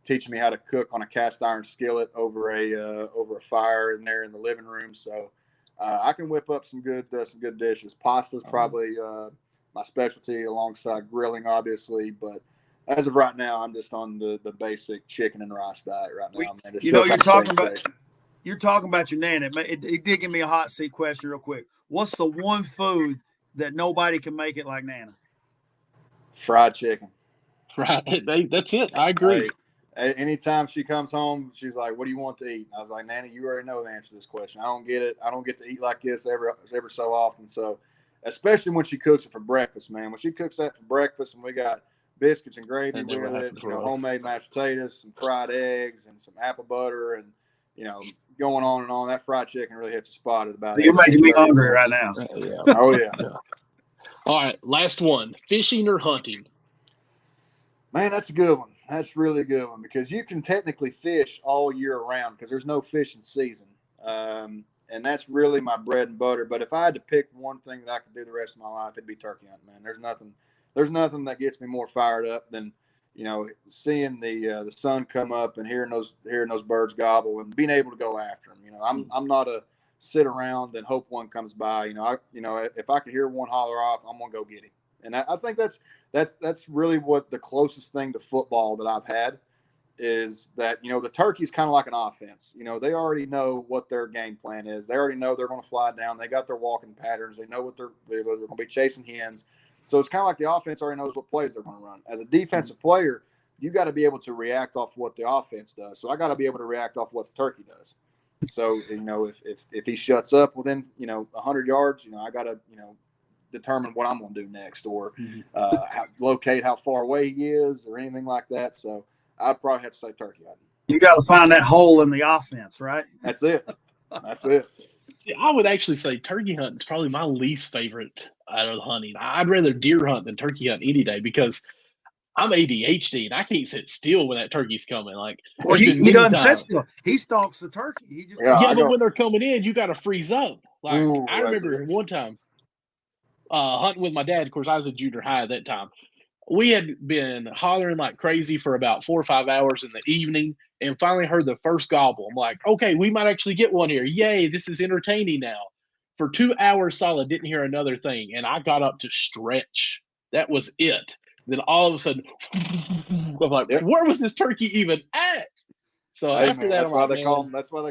teaching me how to cook on a cast iron skillet over a fire in there in the living room. So I can whip up some good dishes. Pasta's probably my specialty, alongside grilling, obviously. But as of right now, I'm just on the basic chicken and rice diet right now. Man. You're talking about your nana. It did give me a hot seat question real quick. What's the one food that nobody can make it like Nana? Fried chicken. Right. That's it. I agree. Anytime she comes home, she's like, "What do you want to eat?" I was like, "Nana, you already know the answer to this question. I don't get it. I don't get to eat like this ever so often." So, especially when she cooks it for breakfast, man. When she cooks that for breakfast, and we got biscuits and gravy with it, homemade mashed potatoes, some fried eggs, and some apple butter, and going on and on. That fried chicken really hits the spot at about. You're making me hungry right now. Yeah. Oh yeah. All right, last one: fishing or hunting? Man, that's a good one. That's really a good one because you can technically fish all year round because there's no fishing season. And that's really my bread and butter. But if I had to pick one thing that I could do the rest of my life, it'd be turkey hunting, man. There's nothing that gets me more fired up than, seeing the sun come up and hearing those birds gobble and being able to go after them. I'm not a sit around and hope one comes by. If I could hear one holler off, I'm gonna go get him. And I think that's really what the closest thing to football that I've had is that, the turkey's kind of like an offense. They already know what their game plan is. They already know they're going to fly down. They got their walking patterns. They know what they're going to be chasing hens. So it's kind of like the offense already knows what plays they're going to run. As a defensive player, you got to be able to react off what the offense does. So I got to be able to react off what the turkey does. So, if he shuts up within, 100 yards, I got to, determine what I'm going to do next, or locate how far away he is, or anything like that. So I'd probably have to say turkey hunting. You got to find that hole in the offense, right? That's it. See, I would actually say turkey hunting is probably my least favorite out of the hunting. I'd rather deer hunt than turkey hunt any day because I'm ADHD and I can't sit still when that turkey's coming. Like, well, he doesn't sit still. He stalks the turkey. He just but when they're coming in, you got to freeze up. Like, I remember one time hunting with my dad. Of course, I was in junior high at that time. We had been hollering like crazy for about 4 or 5 hours in the evening, and finally heard the first gobble. I'm like, okay, we might actually get one here. Yay, this is entertaining now. For 2 hours solid, didn't hear another thing, and I got up to stretch. That was it. Then all of a sudden, I'm like, where was this turkey even at? So after that, that's why they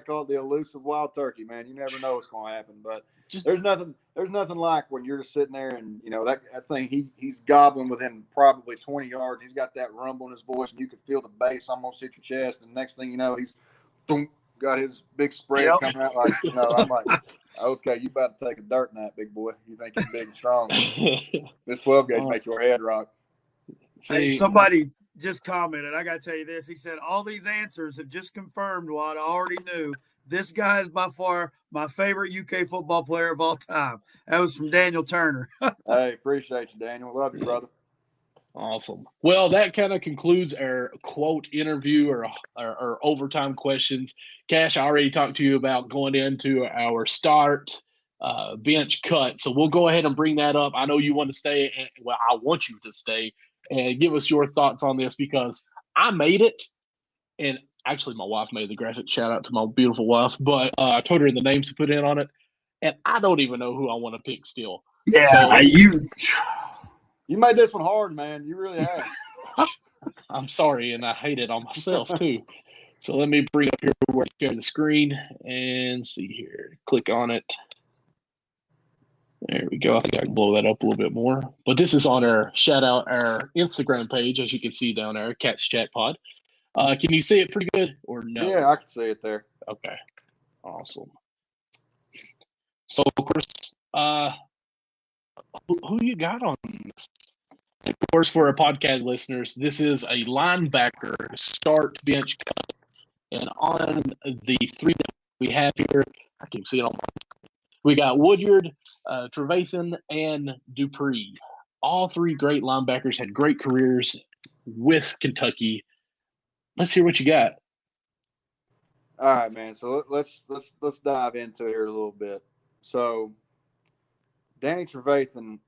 call it the elusive wild turkey, man. You never know what's going to happen, but there's nothing like when you're just sitting there and that thing he's gobbling within probably 20 yards. He's got that rumble in his voice, and you can feel the bass almost hit your chest. And the next thing you know, he's got his big spread coming out like I'm like, okay, you about to take a dirt nap, big boy. You think you're big and strong? This 12 gauge make your head rock. Hey, somebody just commented. I got to tell you this. He said, all these answers have just confirmed what I already knew. This guy is by far my favorite UK football player of all time. That was from Daniel Turner. Hey, appreciate you, Daniel. Love you, brother. Awesome. Well, that kind of concludes our quote interview or overtime questions. Cash, I already talked to you about going into our start bench cut. So we'll go ahead and bring that up. I know you want to stay. I want you to stay and give us your thoughts on this because I made it. And actually, my wife made the graphic. Shout out to my beautiful wife. But I told her the names to put in on it. And I don't even know who I want to pick still. Yeah, so, you made this one hard, man. You really have. I'm sorry, and I hate it on myself, too. So let me bring up here where I share the screen and see here. Click on it. There we go. I think I can blow that up a little bit more. But this is on our Instagram page, as you can see down there, Catch Chat Pod. Can you see it pretty good or no? Yeah, I can see it there. Okay. Awesome. So, of course, who you got on this? Of course, for our podcast listeners, this is a linebacker start bench cut. And on the three that we have here, I can see it on my. We got Woodyard, Trevathan, and Dupree. All three great linebackers had great careers with Kentucky. Let's hear what you got. All right, man. So let's dive into it here a little bit. So Danny Trevathan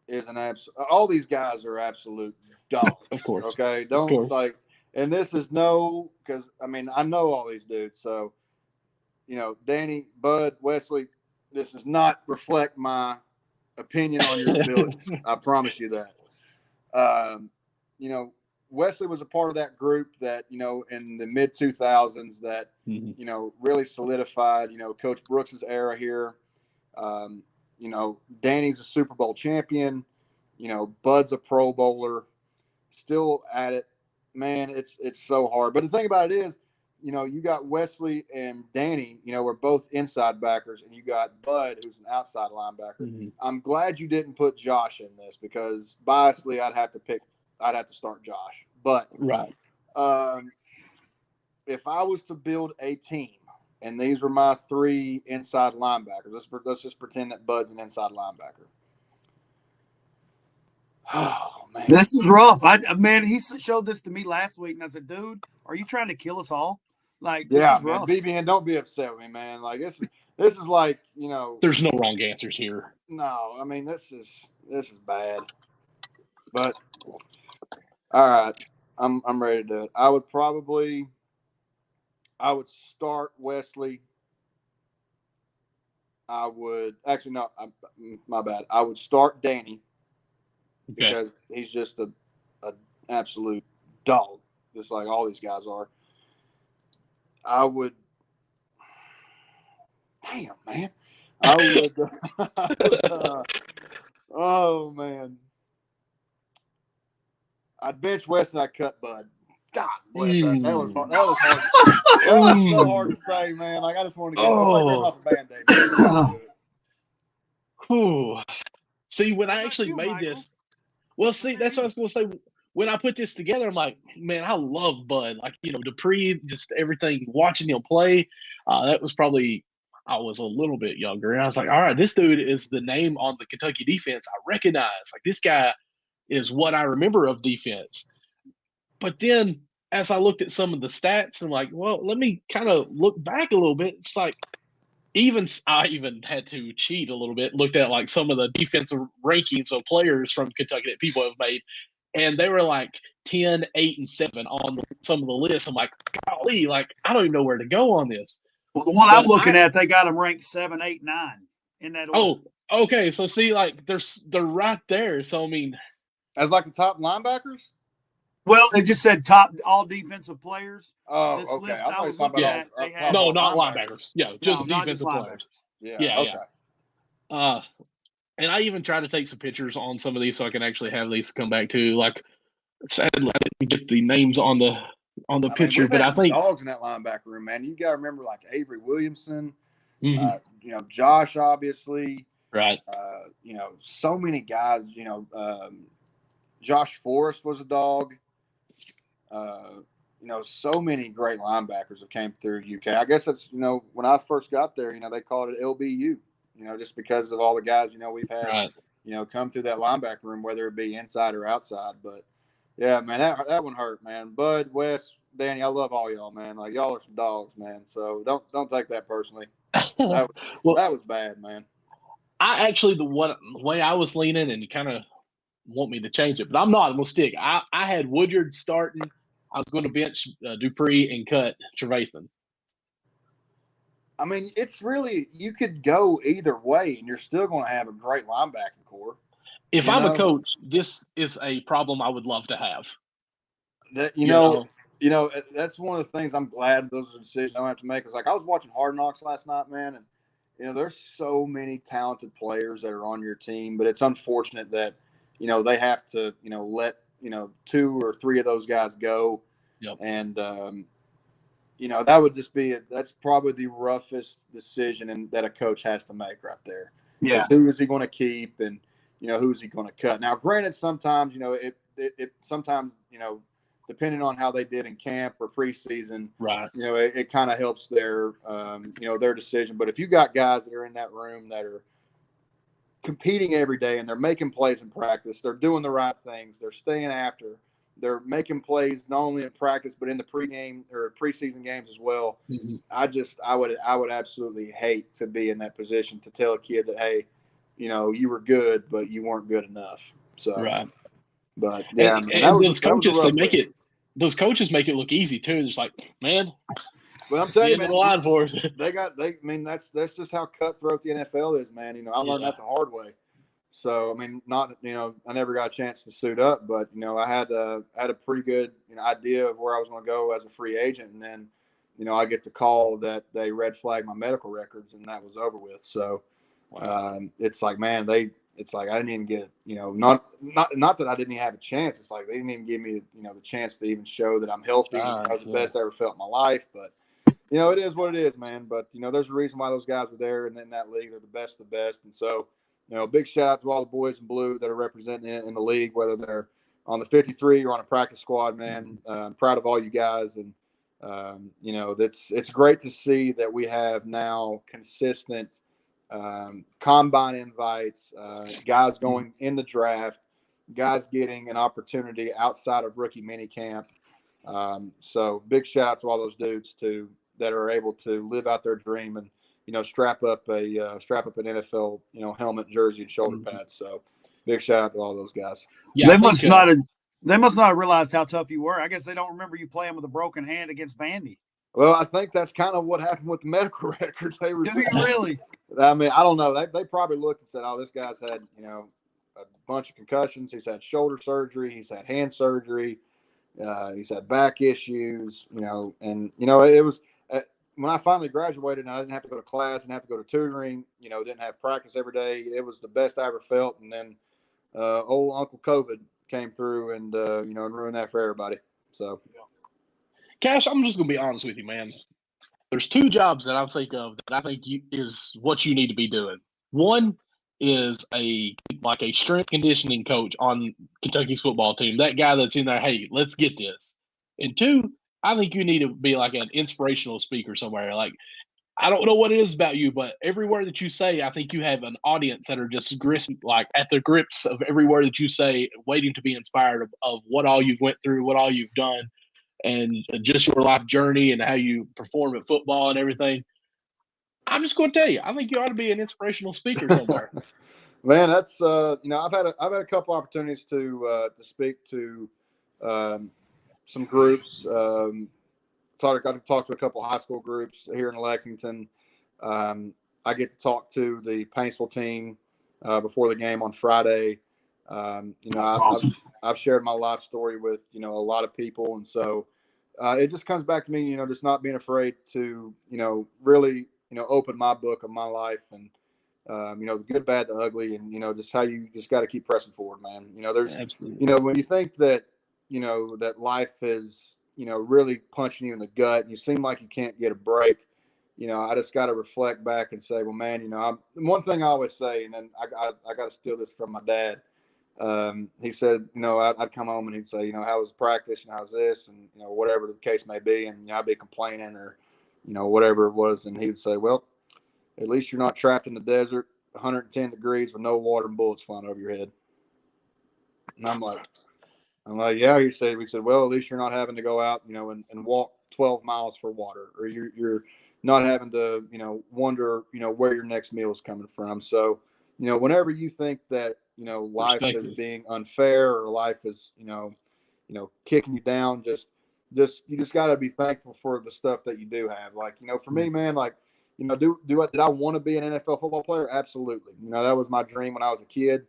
is an absolute. All these guys are absolute dogs. Of course. Okay, and this is because I know all these dudes. So Danny, Bud, Wesley, this does not reflect my opinion on your abilities. I promise you that. You know, Wesley was a part of that group that, you know, in the mid 2000s that, you know, really solidified, you know, Coach Brooks's era here. You know, Danny's a Super Bowl champion. You know, Bud's a Pro Bowler, still at it. Man, it's so hard. But the thing about it is, you know, you got Wesley and Danny, you know, we're both inside backers, and you got Bud, who's an outside linebacker. I'm glad you didn't put Josh in this because biasly I'd have to start Josh. But right. If I was to build a team, and these were my 3 inside linebackers, let's just pretend that Bud's an inside linebacker. Oh man, this is rough. Man, he showed this to me last week, and I said, "Dude, are you trying to kill us all?" Like, this is rough. BBN, don't be upset with me, man. Like this is like, you know, there's no wrong answers here. No, I mean this is bad. But all right, I'm ready to do it. I would start Wesley. I would actually no, my bad. I would start Danny because he's just a absolute dog, just like all these guys are. I would. Damn, man. I would. Oh man. I'd bench West and I'd cut Bud. God bless that. That was hard. That was so hard to say, man. Like I just wanted to get off a Band-Aid. See, when I actually made this, well, see, that's what I was going to say. When I put this together, I'm like, man, I love Bud. Like, you know, Dupree, just everything, watching him play. That was probably, I was a little bit younger. And I was like, all right, this dude is the name on the Kentucky defense I recognize. Like, this guy is what I remember of defense. But then as I looked at some of the stats and like, well, let me kind of look back a little bit. It's like, I even had to cheat a little bit, looked at like some of the defensive rankings of players from Kentucky that people have made, and they were like 10, 8, and 7 on some of the lists. I'm like, golly, like I don't even know where to go on this. Well, the one I'm looking at, they got them ranked 7, 8, 9 in that order. Oh, okay. So see, like they're right there. So I mean, as like the top linebackers. Well, it just said top all defensive players. Oh, this okay. list I was looking at, no, not linebackers. Yeah, just defensive players. Yeah. Okay. And I even tried to take some pictures on some of these so I can actually have these to come back to. Like, sadly, I didn't get the names on the picture, but I think dogs in that linebacker room, man. You got to remember like Avery Williamson, you know, Josh, obviously, right? You know, so many guys. You know, Josh Forrest was a dog. You know, so many great linebackers have came through UK. I guess that's, you know, when I first got there, you know, they called it LBU, you know, just because of all the guys, you know, we've had, you know, come through that linebacker room, whether it be inside or outside. But yeah, man, that one hurt, man. Bud, Wes, Danny, I love all y'all, man. Like y'all are some dogs, man. So don't take that personally. That was bad, man. I actually, the way I was leaning, and you kind of want me to change it, but I'm not. I'm going to stick. I had Woodyard starting. I was going to bench Dupree and cut Trevathan. I mean, it's really, you could go either way, and you're still going to have a great linebacking core. If I'm a coach, this is a problem I would love to have. That you know, that's one of the things I'm glad those are decisions I don't have to make. It's like I was watching Hard Knocks last night, man, and you know, there's so many talented players that are on your team, but it's unfortunate that, you know, they have to, you know, let, you know, 2 or 3 of those guys go. Yep. And, you know, that would just be that's probably the roughest decision that a coach has to make right there. Yeah. Who is he going to keep, and, you know, who's he going to cut? Now, granted, sometimes, you know, it sometimes, you know, depending on how they did in camp or preseason, right, you know, it kind of helps their, you know, their decision. But if you got guys that are in that room that are competing every day and they're making plays in practice, they're doing the right things, they're staying after, they're making plays not only in practice but in the pregame or preseason games as well. I would absolutely hate to be in that position to tell a kid that, hey, you know, you were good but you weren't good enough. So right. But yeah, those coaches make it look easy too. It's like, man, Well, I'm telling you, the man, line for us. I mean, that's just how cutthroat the NFL is, man. I learned that the hard way. So, I mean, I never got a chance to suit up, but, I had a pretty good idea of where I was going to go as a free agent. And then, I get the call that they red flagged my medical records, and that was over with. So, it's like, man, it's like I didn't even get, not that I didn't even have a chance. It's like they didn't even give me, the chance to even show that I'm healthy. That was the best I ever felt in my life. But, it is what it is, man. But, there's a reason why those guys were there and in that league. They're the best of the best. And so, big shout out to all the boys in blue that are representing it in the league, whether they're on the 53 or on a practice squad, man. I'm proud of all you guys. And, it's great to see that we have now consistent combine invites, guys going in the draft, guys getting an opportunity outside of rookie mini camp. So big shout out to all those dudes that are able to live out their dream and, strap up an NFL, helmet, jersey, and shoulder pads. So big shout out to all those guys. Yeah, they must not have realized how tough you were. I guess they don't remember you playing with a broken hand against Vandy. Well, I think that's kind of what happened with the medical records. They were really. I mean, I don't know. They probably looked and said, "Oh, this guy's had a bunch of concussions. He's had shoulder surgery. He's had hand surgery. He's had back issues. And it was." When I finally graduated and I didn't have to go to class, didn't have to go to tutoring, didn't have practice every day. It was the best I ever felt. And then old Uncle COVID came through and, and ruined that for everybody. So, Cash, I'm just going to be honest with you, man. There's two jobs that I think of that I think is what you need to be doing. One is a strength conditioning coach on Kentucky's football team. That guy that's in there, hey, let's get this. And two, I think you need to be like an inspirational speaker somewhere. Like, I don't know what it is about you, but every word that you say, I think you have an audience that are just at the grips of every word that you say, waiting to be inspired of what all you've went through, what all you've done, and just your life journey and how you perform at football and everything. I'm just going to tell you, I think you ought to be an inspirational speaker somewhere. Man, that's I've had a couple opportunities to speak to some groups. Got to talk to a couple high school groups here in Lexington. I get to talk to the Paintsville team before the game on Friday. Awesome. I've shared my life story with a lot of people, and so it just comes back to me, just not being afraid to really open my book of my life and the good, bad, the ugly, and just how you just got to keep pressing forward, man. There's Absolutely. When you think that that life is really punching you in the gut and you seem like you can't get a break, I just got to reflect back and say, well, man, one thing I always say, and then I got to steal this from my dad. He said, I'd come home and he'd say, how was practice and how's this, and whatever the case may be, and I'd be complaining or whatever it was, and he would say, well, at least you're not trapped in the desert, 110 degrees with no water and bullets flying over your head. And I'm like, yeah. We said, well, at least you're not having to go out, and walk 12 miles for water, or you're not having to, wonder, where your next meal is coming from. So, whenever you think that, life is being unfair or life is, kicking you down, you just got to be thankful for the stuff that you do have. Like, for me, man, like, did I want to be an NFL football player? Absolutely. That was my dream when I was a kid.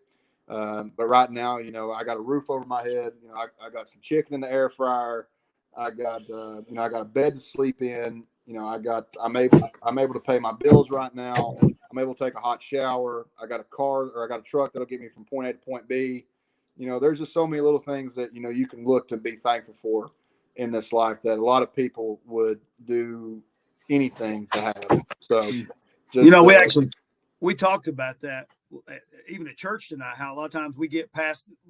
But right now, I got a roof over my head. I got some chicken in the air fryer. I got, I got a bed to sleep in. I'm able to pay my bills right now. I'm able to take a hot shower. I got a car, or I got a truck that'll get me from point A to point B. There's just so many little things that, you can look to be thankful for in this life that a lot of people would do anything to have. So, we talked about that even at church tonight, how a lot of times we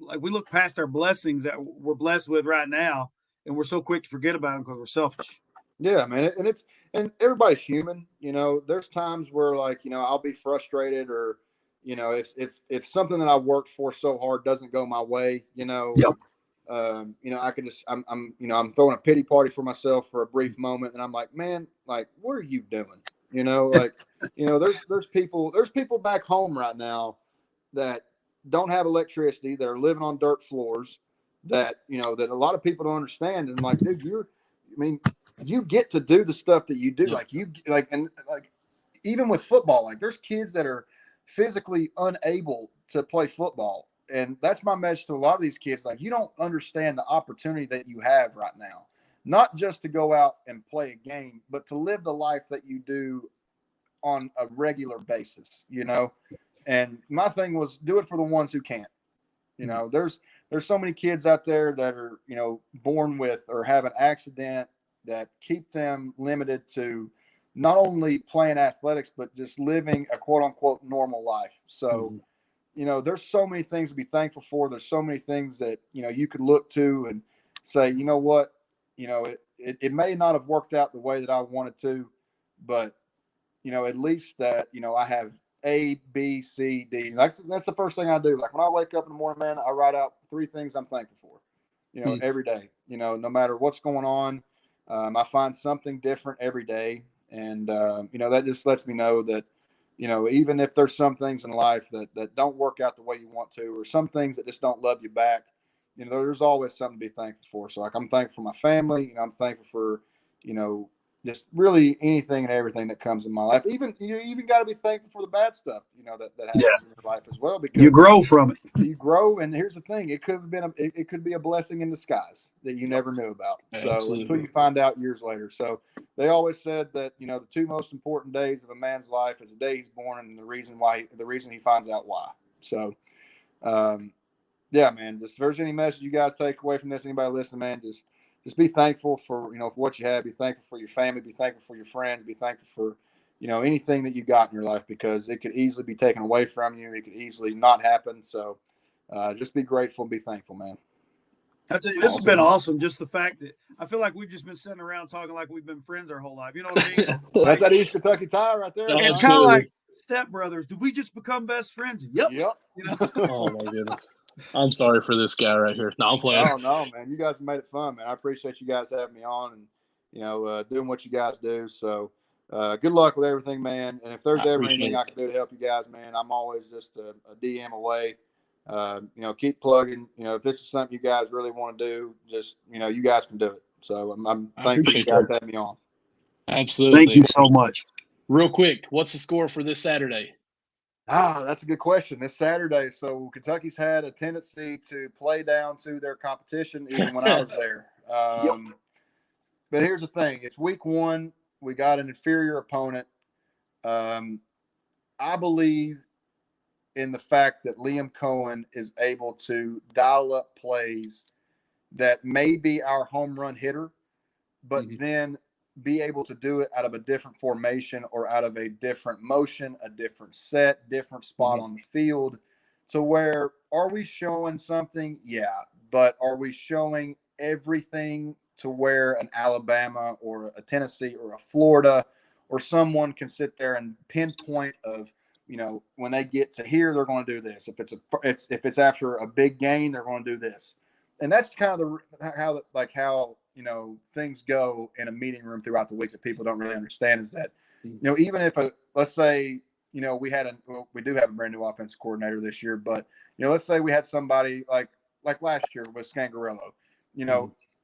look past our blessings that we're blessed with right now, and we're so quick to forget about them because we're selfish. Yeah, man. And everybody's human. There's times where, like, I'll be frustrated, or, if something that I worked for so hard doesn't go my way, Yep. I could just, I'm throwing a pity party for myself for a brief moment. And I'm like, man, like, what are you doing? There's people back home right now that don't have electricity, that are living on dirt floors, that, that a lot of people don't understand. And like, dude, you get to do the stuff that you do. Yeah. Like even with football, like there's kids that are physically unable to play football. And that's my message to a lot of these kids. Like, you don't understand the opportunity that you have right now, not just to go out and play a game, but to live the life that you do on a regular basis, And my thing was do it for the ones who can't. There's so many kids out there that are, born with or have an accident that keep them limited to not only playing athletics, but just living a quote unquote normal life. So, there's so many things to be thankful for. There's so many things that, you could look to and say, you know what, it may not have worked out the way that I wanted to, but, at least that, I have A, B, C, D. That's the first thing I do. Like when I wake up in the morning, man, I write out 3 things I'm thankful for, every day, no matter what's going on. I find something different every day. And, that just lets me know that, even if there's some things in life that don't work out the way you want to, or some things that just don't love you back, there's always something to be thankful for. So like, I'm thankful for my family, I'm thankful for, just really anything and everything that comes in my life. Even you even got to be thankful for the bad stuff, that happens in your life as well, because you grow from it. You grow, and here's the thing: it could have been it could be a blessing in disguise that you never knew about. So until you find out years later. So they always said that the 2 most important days of a man's life is the day he's born and the reason he finds out why. So, yeah, man. If there's any message you guys take away from this, anybody listening, man, just be thankful for for what you have. Be thankful for your family. Be thankful for your friends. Be thankful for anything that you got in your life, because it could easily be taken away from you. It could easily not happen. So just be grateful and be thankful, man. This has been awesome. Just the fact that I feel like we've just been sitting around talking like we've been friends our whole life. You know what I mean? That's that East Kentucky tie right there. It's kind of like stepbrothers. Did we just become best friends? Yep. Oh my goodness. I'm sorry for this guy right here. No, I'm playing. Oh no, man. You guys made it fun, man. I appreciate you guys having me on and doing what you guys do. So good luck with everything, man. And if there's ever anything I can do to help you guys, man, I'm always just a DM away. Keep plugging. If this is something you guys really want to do, just you guys can do it. So I'm thankful you guys had me on. Absolutely. Thank you so much. Real quick, what's the score for this Saturday? That's a good question. This Saturday, so Kentucky's had a tendency to play down to their competition, even when I was there. But here's the thing: it's week 1. We got an inferior opponent. I believe in the fact that Liam Cohen is able to dial up plays that may be our home run hitter, but then be able to do it out of a different formation or out of a different motion, a different set, different spot on the field, to where are we showing something? Yeah. But are we showing everything to where an Alabama or a Tennessee or a Florida or someone can sit there and pinpoint of, when they get to here, they're going to do this. If it's after a big gain, they're going to do this. And that's kind of how things go in a meeting room throughout the week that people don't really understand, is that, even if let's say, we do have a brand new offensive coordinator this year, but, let's say we had somebody like last year with Scangarello,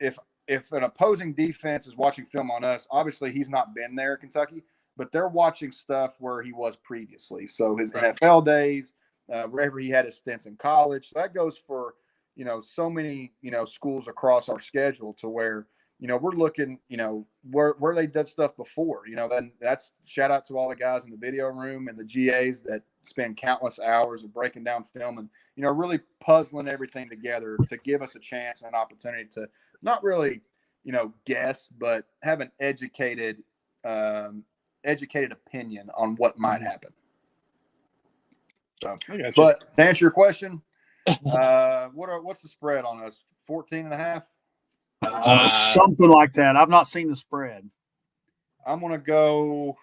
if an opposing defense is watching film on us, obviously he's not been there at Kentucky, but they're watching stuff where he was previously. So his NFL days, wherever he had his stints in college. So that goes for, so many, schools across our schedule, to where, we're looking, where they did stuff before, then that's shout out to all the guys in the video room and the GAs that spend countless hours of breaking down film and, really puzzling everything together to give us a chance and an opportunity to not really, guess, but have an educated opinion on what might happen. So, but to answer your question, what's the spread on us? 14.5? Something like that. I've not seen the spread. I'm gonna go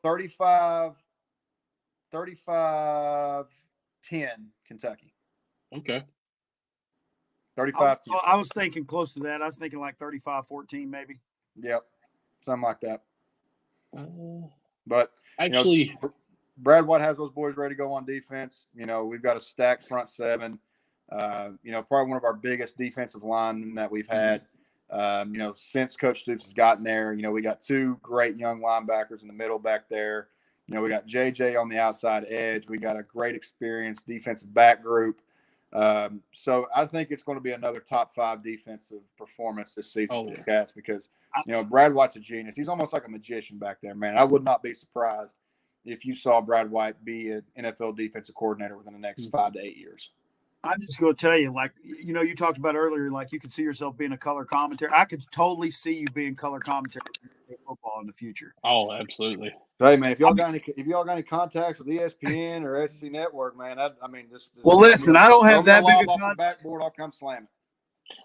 35 10 Kentucky. Okay. 35. I was thinking close to that. I was thinking like 35-14 maybe. Yep. Something like that. But actually, Brad White has those boys ready to go on defense. We've got a stacked front seven. Probably one of our biggest defensive linemen that we've had. Since Coach Stoops has gotten there, we got two great young linebackers in the middle back there. We got JJ on the outside edge. We got a great experienced defensive back group. So I think it's going to be another top 5 defensive performance this season for the Cats because, Brad White's a genius. He's almost like a magician back there, man. I would not be surprised if you saw Brad White be an NFL defensive coordinator within the next 5 to 8 years. I'm just going to tell you, you talked about earlier, you could see yourself being a color commentator. I could totally see you being color commentator for football in the future. Oh, absolutely. Hey, man, if y'all got any contacts with ESPN or SEC Network, man, this. Well, listen, I don't have that big off the backboard. I'll come slam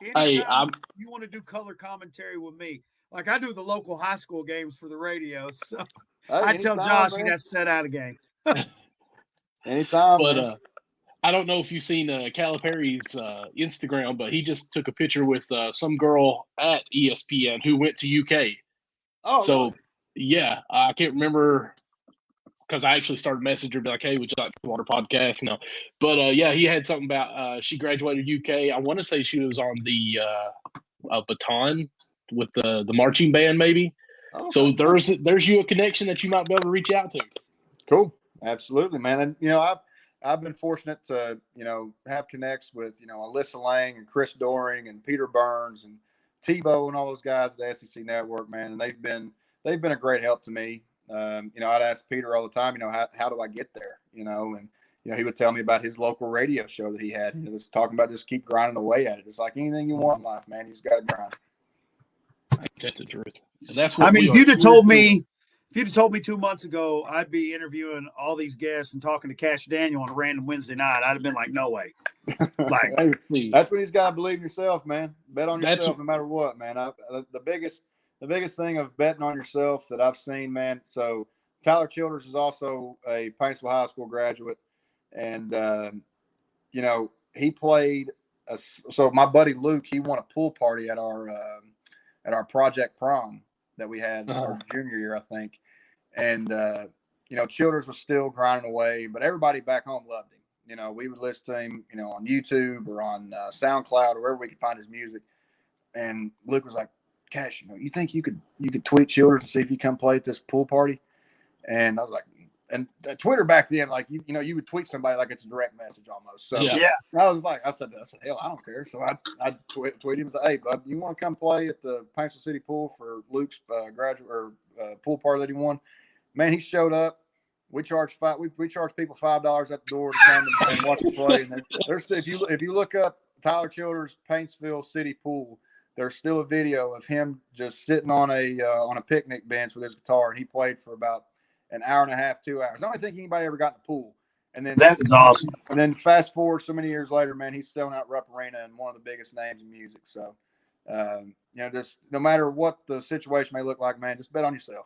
it. Anytime you want to do color commentary with me, I do the local high school games for the radio, so I tell Josh he'd have to set out a game. Anytime, but I don't know if you've seen Calipari's Instagram, but he just took a picture with some girl at ESPN who went to UK. Oh, so really? Yeah, I can't remember because I actually started messaging her, be like, "Hey, would you like to come on our podcast?" But he had something about she graduated UK. I want to say she was on the baton with the marching band, maybe. Okay. So there's you a connection that you might be able to reach out to. Cool, absolutely, man. And I've been fortunate to have connects with Alyssa Lang and Chris Doring and Peter Burns and Tebow and all those guys at the SEC Network, man. And they've been a great help to me. I'd ask Peter all the time, how do I get there? And he would tell me about his local radio show that he had. He was talking about just keep grinding away at it. It's like anything you want in life, man. You just got to grind. That's the truth. And that's what if you'd have told me 2 months ago, I'd be interviewing all these guests and talking to Cash Daniel on a random Wednesday night, I'd have been like, no way. That's when he's got to believe in yourself, man. Bet on yourself no matter what, man. The biggest thing of betting on yourself that I've seen, man. So Tyler Childers is also a Paintsville High School graduate, and he played. So my buddy Luke, he won a pool party at our project prom that we had our junior year, I think. And Childers was still grinding away, but everybody back home loved him. We would listen to him, on YouTube or on SoundCloud or wherever we could find his music. And Luke was like, "Cash, you think you could tweet Childers to see if he come play at this pool party?" And I was like, and Twitter back then, you would tweet somebody like it's a direct message almost. So yeah. I said, hell, I don't care. So I tweet him and say, "Hey, bud, you want to come play at the Paintsville City Pool for Luke's graduate or pool party that he won?" Man, he showed up. We charge people $5 at the door to come and watch us play. And if you look up Tyler Childers Paintsville City Pool, there's still a video of him just sitting on a picnic bench with his guitar, and he played for about an hour and a half, 2 hours. I don't think anybody ever got in the pool. And then that is awesome. And then fast forward so many years later, man, he's selling out Rupp Arena and one of the biggest names in music. So, just no matter what the situation may look like, man, just bet on yourself.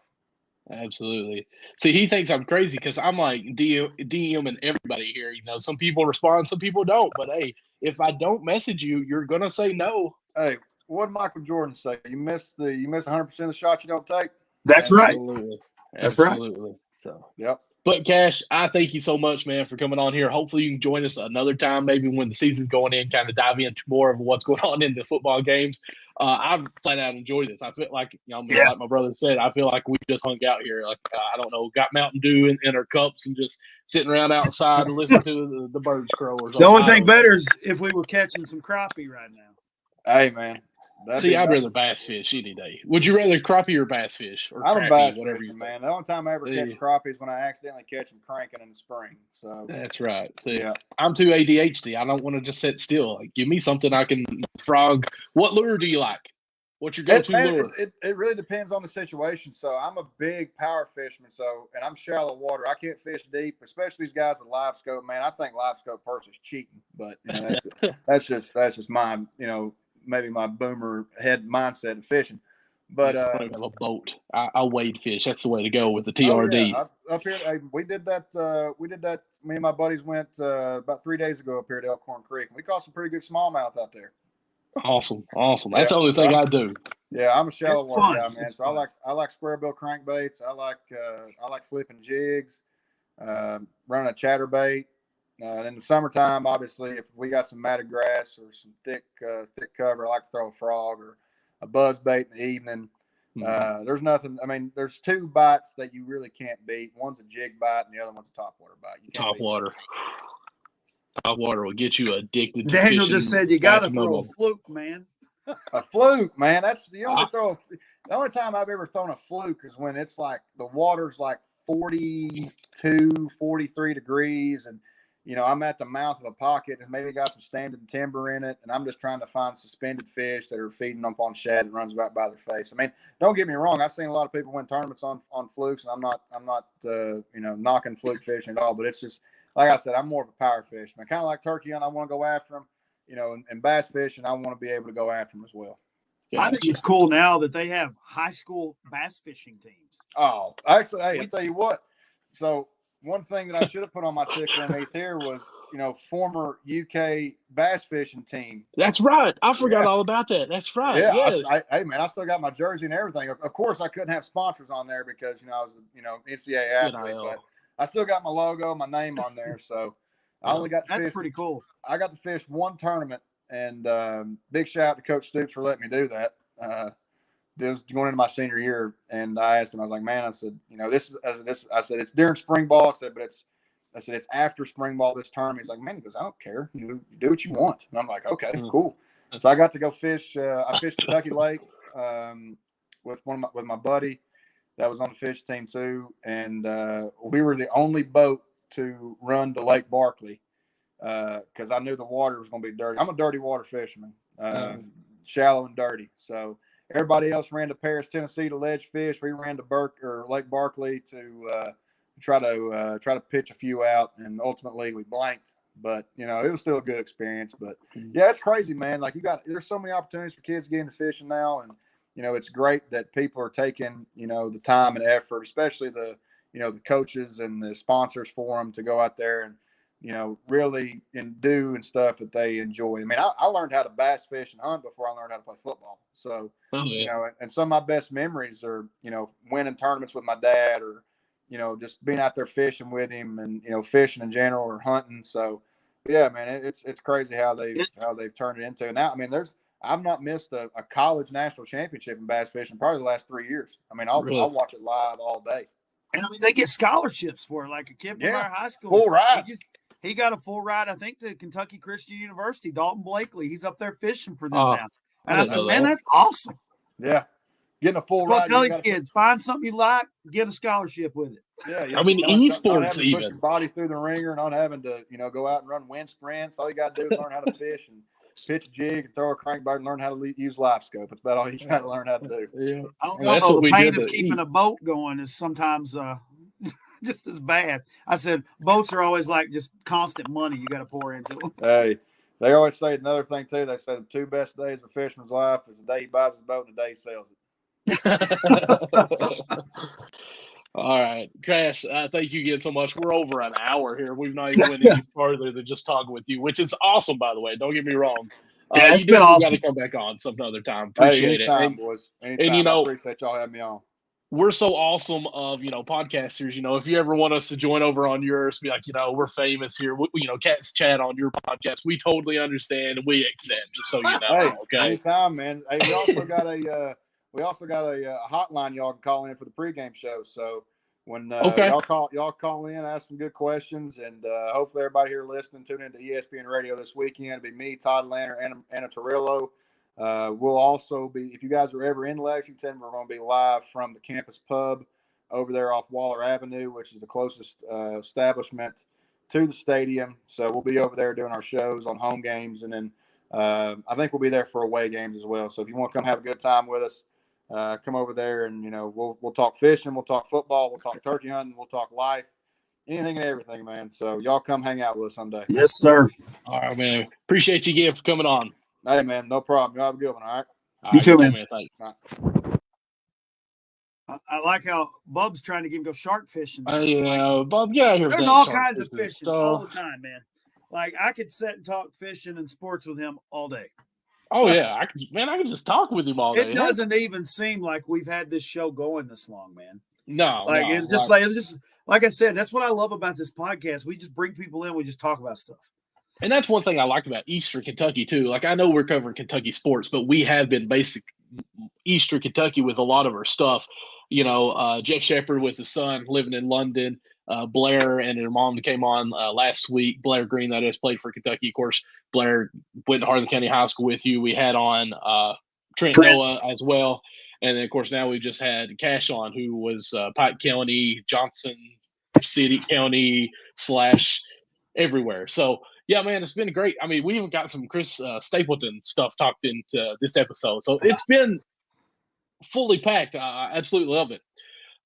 Absolutely. See, he thinks I'm crazy because I'm like DMing everybody here. Some people respond, some people don't. But hey, if I don't message you, you're gonna say no. Hey, what did Michael Jordan say? You miss 100% of the shots you don't take. That's Absolutely. right. That's Absolutely. Right. So yep. But Cash, I thank you so much, man, for coming on here. Hopefully you can join us another time, maybe when the season's going in, kind of dive into more of what's going on in the football games. I've flat out enjoyed this. I feel like, like my brother said, I feel like we just hung out here. I don't know, got Mountain Dew in our cups and just sitting around outside and listening to the birds crow or something. The only thing better is if we were catching some crappie right now. Hey, man. I'd rather bass fish any day. Would you rather crappie or bass fish? Or I'm crappie, a bass whatever fisher, you man. The only time I ever catch crappie is when I accidentally catch them cranking in the spring. So that's right. See, I'm too ADHD. I don't want to just sit still. Give me something I can frog. What lure do you like? What's your go-to lure? It really depends on the situation. So I'm a big power fisherman. And I'm shallow water. I can't fish deep, especially these guys with live scope. Man, I think live scope person is cheating, but that's just my maybe my boomer head mindset of fishing. But have a boat. I wade fish. That's the way to go with the TRD. Oh, yeah. Up here, we did that. Me and my buddies went about 3 days ago up here to Elkhorn Creek, and we caught some pretty good smallmouth out there. Awesome. That's the only thing I do. Yeah, I'm a shallow water guy, man. So I like square bill crankbaits. I like flipping jigs, running a chatterbait. in the summertime, obviously, if we got some matted grass or some thick cover, I like to throw a frog or a buzz bait in the evening. There's nothing. I mean, there's two bites that you really can't beat. One's a jig bite, and the other one's a topwater bite. You can't beat Topwater. Topwater will get you addicted to Daniel fishing. just said you got to throw a fluke, man. A fluke, man. That's the only the only time I've ever thrown a fluke is when it's like the water's like 42, 43 degrees, and I'm at the mouth of a pocket and maybe got some standing timber in it, and I'm just trying to find suspended fish that are feeding up on shad that runs right by their face. I mean, don't get me wrong. I've seen a lot of people win tournaments on flukes, and I'm not knocking fluke fishing at all, but it's just, like I said, I'm more of a power fisherman. Kind of like turkey hunting, I want to go after them, and bass fishing, I want to be able to go after them as well. Yeah. I think it's cool now that they have high school bass fishing teams. Oh, actually, hey, I'll tell you what. So one thing that I should have put on my ticker underneath here was, former UK bass fishing team. That's right. I forgot all about that. That's right. Yeah. Yes. Hey, man, I still got my jersey and everything. Of course, I couldn't have sponsors on there because, I was, NCAA athlete, but I still got my logo, my name on there. So I only got to fish. That's pretty cool. I got to fish one tournament, and big shout out to Coach Stoops for letting me do that. This was going into my senior year, and I asked him, I was like, man, I said, I said, it's during spring ball. I said, it's after spring ball, this tournament. He's like, man, he goes, I don't care. You do what you want. And I'm like, okay, cool. So I got to go fish. I fished Kentucky Lake with my buddy that was on the fish team too. And we were the only boat to run to Lake Barkley because I knew the water was going to be dirty. I'm a dirty water fisherman, shallow and dirty. So everybody else ran to Paris, Tennessee to ledge fish. We ran to Lake Barkley to try to pitch a few out, and ultimately we blanked. But it was still a good experience. But yeah, it's crazy, man. Like there's so many opportunities for kids to get into fishing now, and it's great that people are taking the time and effort, especially the coaches and the sponsors for them to go out there and really do and stuff that they enjoy. I mean, I learned how to bass fish and hunt before I learned how to play football. So, and some of my best memories are, winning tournaments with my dad or, just being out there fishing with him and, fishing in general or hunting. So, yeah, man, it's crazy how they've turned it into. Now, I mean, I've not missed a college national championship in bass fishing probably the last 3 years. I mean, I'll watch it live all day. And I mean, they get scholarships for it. Like a kid from our high school. Full ride. He got a full ride, I think, to Kentucky Christian University. Dalton Blakely, he's up there fishing for them now. And I said, man, that's awesome. Yeah. Getting a full ride. Tell these kids, find something you like, get a scholarship with it. Yeah. I mean, esports even. Push your body through the ringer, not having to, go out and run wind sprints. All you got to do is learn how to fish and pitch a jig and throw a crankbait and learn how to use live scope. It's about all you got to learn how to do. Yeah. I don't know. The pain of keeping a boat going is sometimes just as bad. I said boats are always like just constant money you got to pour into them. Hey, they always say another thing too. They say the two best days of a fisherman's life is the day he buys his boat and the day he sells it. All right, Kash, thank you again so much. We're over an hour here. We've not even went any further than just talking with you, which is awesome, by the way. Don't get me wrong. Yeah, it's been awesome. You got to come back on some other time. Appreciate anytime, it, boys. Anytime. I appreciate y'all having me on. We're so awesome of, podcasters. If you ever want us to join over on yours, be like, we're famous here. Cats chat on your podcast. We totally understand and we accept, just so you know. Hey, okay. Anytime, man. Hey, we also got a hotline y'all can call in for the pregame show. So when y'all call in, ask some good questions, and hopefully everybody here listening, tune into ESPN Radio this weekend. It'll be me, Todd Lanner, and Anna Torillo. We'll also be, if you guys are ever in Lexington, we're going to be live from the campus pub over there off Waller Avenue, which is the closest establishment to the stadium. So we'll be over there doing our shows on home games, and then I think we'll be there for away games as well. So if you want to come have a good time with us, come over there, and we'll talk fishing, we'll talk football, we'll talk turkey hunting, we'll talk life, anything and everything, man. So y'all come hang out with us someday. Yes, sir. All right, man. Appreciate you again for coming on. Hey, man, no problem. You have a good one, all right? You too, man. Thanks. I like how Bub's trying to get him go shark fishing. Bub, get out here. There's all kinds of fishing all the time, man. Like, I could sit and talk fishing and sports with him all day. Oh, yeah. I can just talk with him all day. It doesn't even seem like we've had this show going this long, man. No. Like, no, it's just like, it's just like I said, that's what I love about this podcast. We just bring people in. We just talk about stuff. And that's one thing I like about Eastern Kentucky too. Like I know we're covering Kentucky sports, but we have been basic Eastern Kentucky with a lot of our stuff. Jeff Shepard with his son living in London. Blair and her mom came on last week. Blair Green, that is, played for Kentucky. Of course, Blair went to Harlan County High School with you. We had on Trent Noah as well. And then, of course, now we just had Kash on, who was Pike County, Johnson City County / everywhere. So, yeah, man, it's been great. I mean, we even got some Chris Stapleton stuff talked into this episode. So it's been fully packed. I absolutely love it.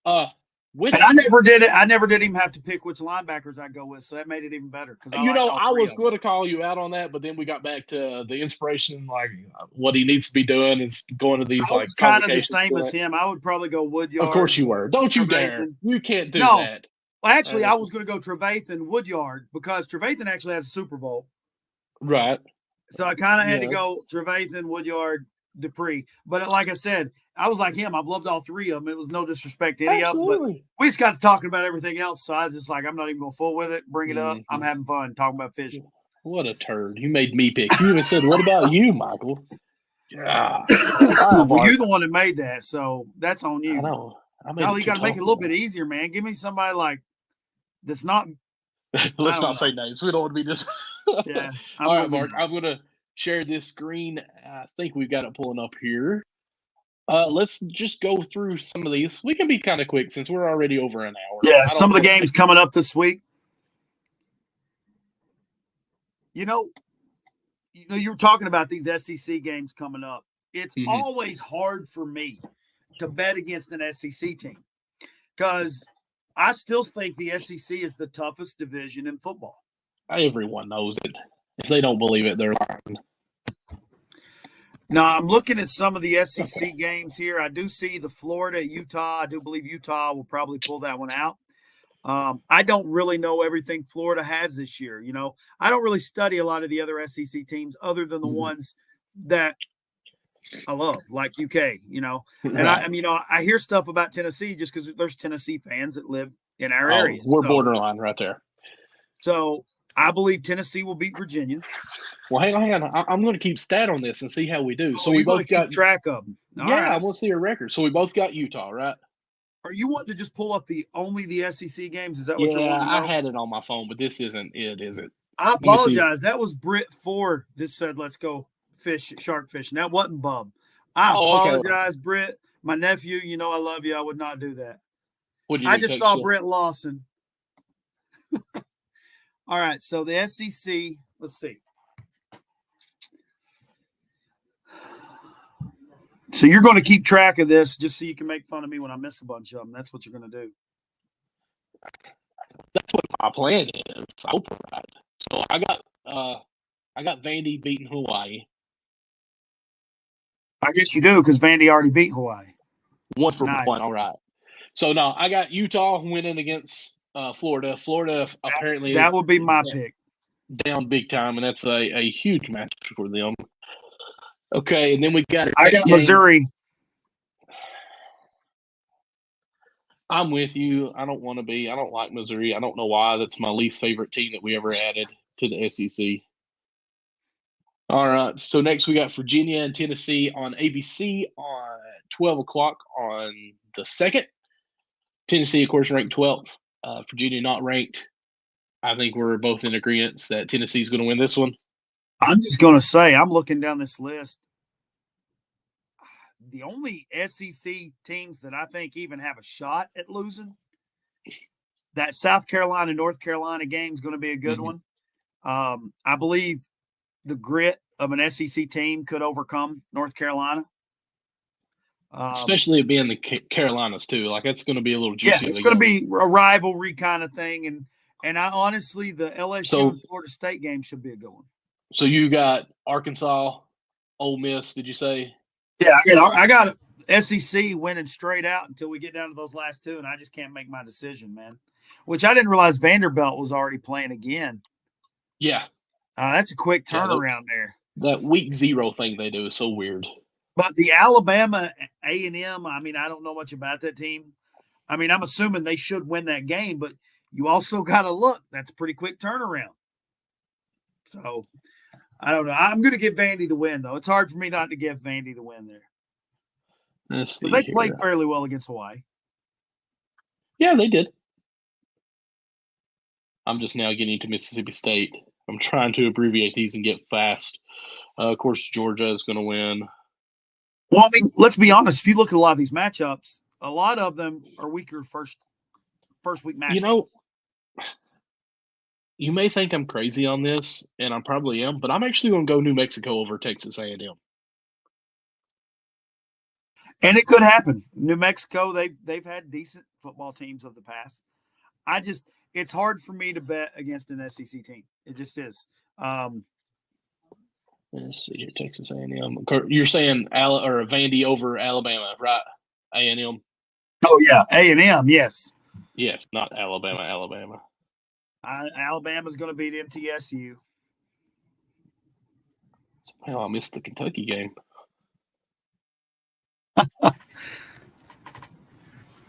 I never did it. I never did even have to pick which linebackers I go with, so that made it even better. Because I was going to call you out on that, but then we got back to the inspiration, like what he needs to be doing is going to these. I was kind of the same as him. I would probably go Woodyard. Of course you were. Don't you dare! You can't do that. Well, actually, I was going to go Trevathan Woodyard because Trevathan actually has a Super Bowl. Right. So I kind of had to go Trevathan Woodyard Dupree, but like I said, I was like him. I've loved all three of them. It was no disrespect to any of them, but we just got to talking about everything else. So I was just like, I'm not even going to fool with it. Bring it up. I'm having fun talking about fishing. What a turd. You made me pick. You even said, what about you, Michael? Yeah. Well, you're the one that made that, so that's on you. I know. You got to make it a little bit easier, man. Give me somebody like that's not. Let's not say names. We don't want to be just. Yeah. All right, Mark. I'm going to share this screen. I think we've got it pulling up here. Let's just go through some of these. We can be kind of quick since we're already over an hour. Yeah, some of the games coming up this week. You were talking about these SEC games coming up. It's always hard for me to bet against an SEC team because I still think the SEC is the toughest division in football. Everyone knows it. If they don't believe it, they're lying. Now, I'm looking at some of the SEC games here. I do see the Florida, Utah. I do believe Utah will probably pull that one out. I don't really know everything Florida has this year. I don't really study a lot of the other SEC teams other than the ones that I love, like UK, And I hear stuff about Tennessee just because there's Tennessee fans that live in our area. We're borderline right there. So I believe Tennessee will beat Virginia. Well, hang on. I'm going to keep stat on this and see how we do. So we both got track of them. All right. I want to see your record. So we both got Utah, right? Are you wanting to just pull up only the SEC games? Is that what you're wanting to know? I had it on my phone, but this isn't it, is it? I apologize. That was Britt Ford that said, let's go shark fishing. That wasn't Bub. I apologize, okay. Britt. My nephew, I love you. I would not do that. I just saw Britt Lawson. All right. So the SEC, let's see. So you're going to keep track of this just so you can make fun of me when I miss a bunch of them. That's what you're going to do. That's what my plan is. I hope right. So I got Vandy beating Hawaii. I guess you do because Vandy already beat Hawaii. 1 for 1. All right. So no, I got Utah winning against Florida. Florida apparently that would be my pick. Down big time, and that's a huge match for them. Okay, and then we got. I got Missouri. I'm with you. I don't like Missouri. I don't know why. That's my least favorite team that we ever added to the SEC. All right. So next we got Virginia and Tennessee on ABC on 12 o'clock on the 2nd. Tennessee, of course, ranked 12th. Virginia not ranked. I think we're both in agreement that Tennessee's going to win this one. I'm just going to say, I'm looking down this list. The only SEC teams that I think even have a shot at losing, that South Carolina, North Carolina game is going to be a good one. I believe the grit of an SEC team could overcome North Carolina. Especially it being the Carolinas too. Like that's going to be a little juicy. Yeah, it's going to be a rivalry kind of thing. And I honestly, the LSU and Florida State game should be a good one. So you got Arkansas, Ole Miss, did you say? Yeah, I got SEC winning straight out until we get down to those last two, and I just can't make my decision, man. Which I didn't realize Vanderbilt was already playing again. Yeah. That's a quick turnaround there. That week 0 thing they do is so weird. But the Alabama A&M, I mean, I don't know much about that team. I mean, I'm assuming they should win that game, but you also got to look. That's a pretty quick turnaround. So, I don't know. I'm going to give Vandy the win, though. It's hard for me not to give Vandy the win there. Let's see Because they here. played fairly well against Hawaii. Yeah, they did. I'm just now getting to Mississippi State. I'm trying to abbreviate these and get fast. Of course, Georgia is going to win. Well, I mean, let's be honest. If you look at a lot of these matchups, a lot of them are weaker first week matchups. You know, you may think I'm crazy on this, and I probably am, but I'm actually going to go New Mexico over Texas A&M. And it could happen. New Mexico, they've had decent football teams of the past. It's hard for me to bet against an SEC team. It just is. Let's see here, Texas A&M. You're saying Vandy over Alabama, right? A&M. Oh yeah, A&M. Yes. Yes, not Alabama. Alabama. Alabama's going to beat MTSU. Hell, I missed the Kentucky game.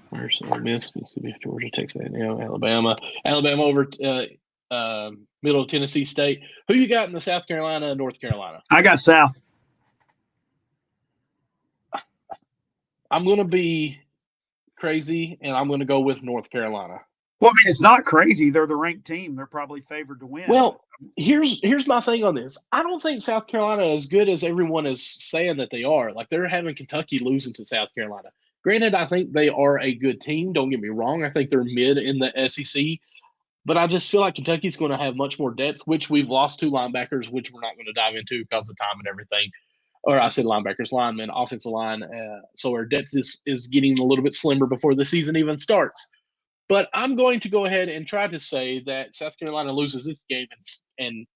Where's Mississippi, Georgia, Texas A&M, Alabama. Alabama over Middle Tennessee State. Who you got in the South Carolina and North Carolina? I got South. I'm going to be crazy, and I'm going to go with North Carolina. Well, I mean, it's not crazy. They're the ranked team. They're probably favored to win. Well, here's my thing on this. I don't think South Carolina is as good as everyone is saying that they are. Like, they're having Kentucky losing to South Carolina. Granted, I think they are a good team. Don't get me wrong. I think they're mid in the SEC. But I just feel like Kentucky's going to have much more depth, which we've lost 2 linebackers, which we're not going to dive into because of time and everything. Or I said linebackers, linemen, offensive line. So our depth is getting a little bit slimmer before the season even starts. But I'm going to go ahead and try to say that South Carolina loses this game, and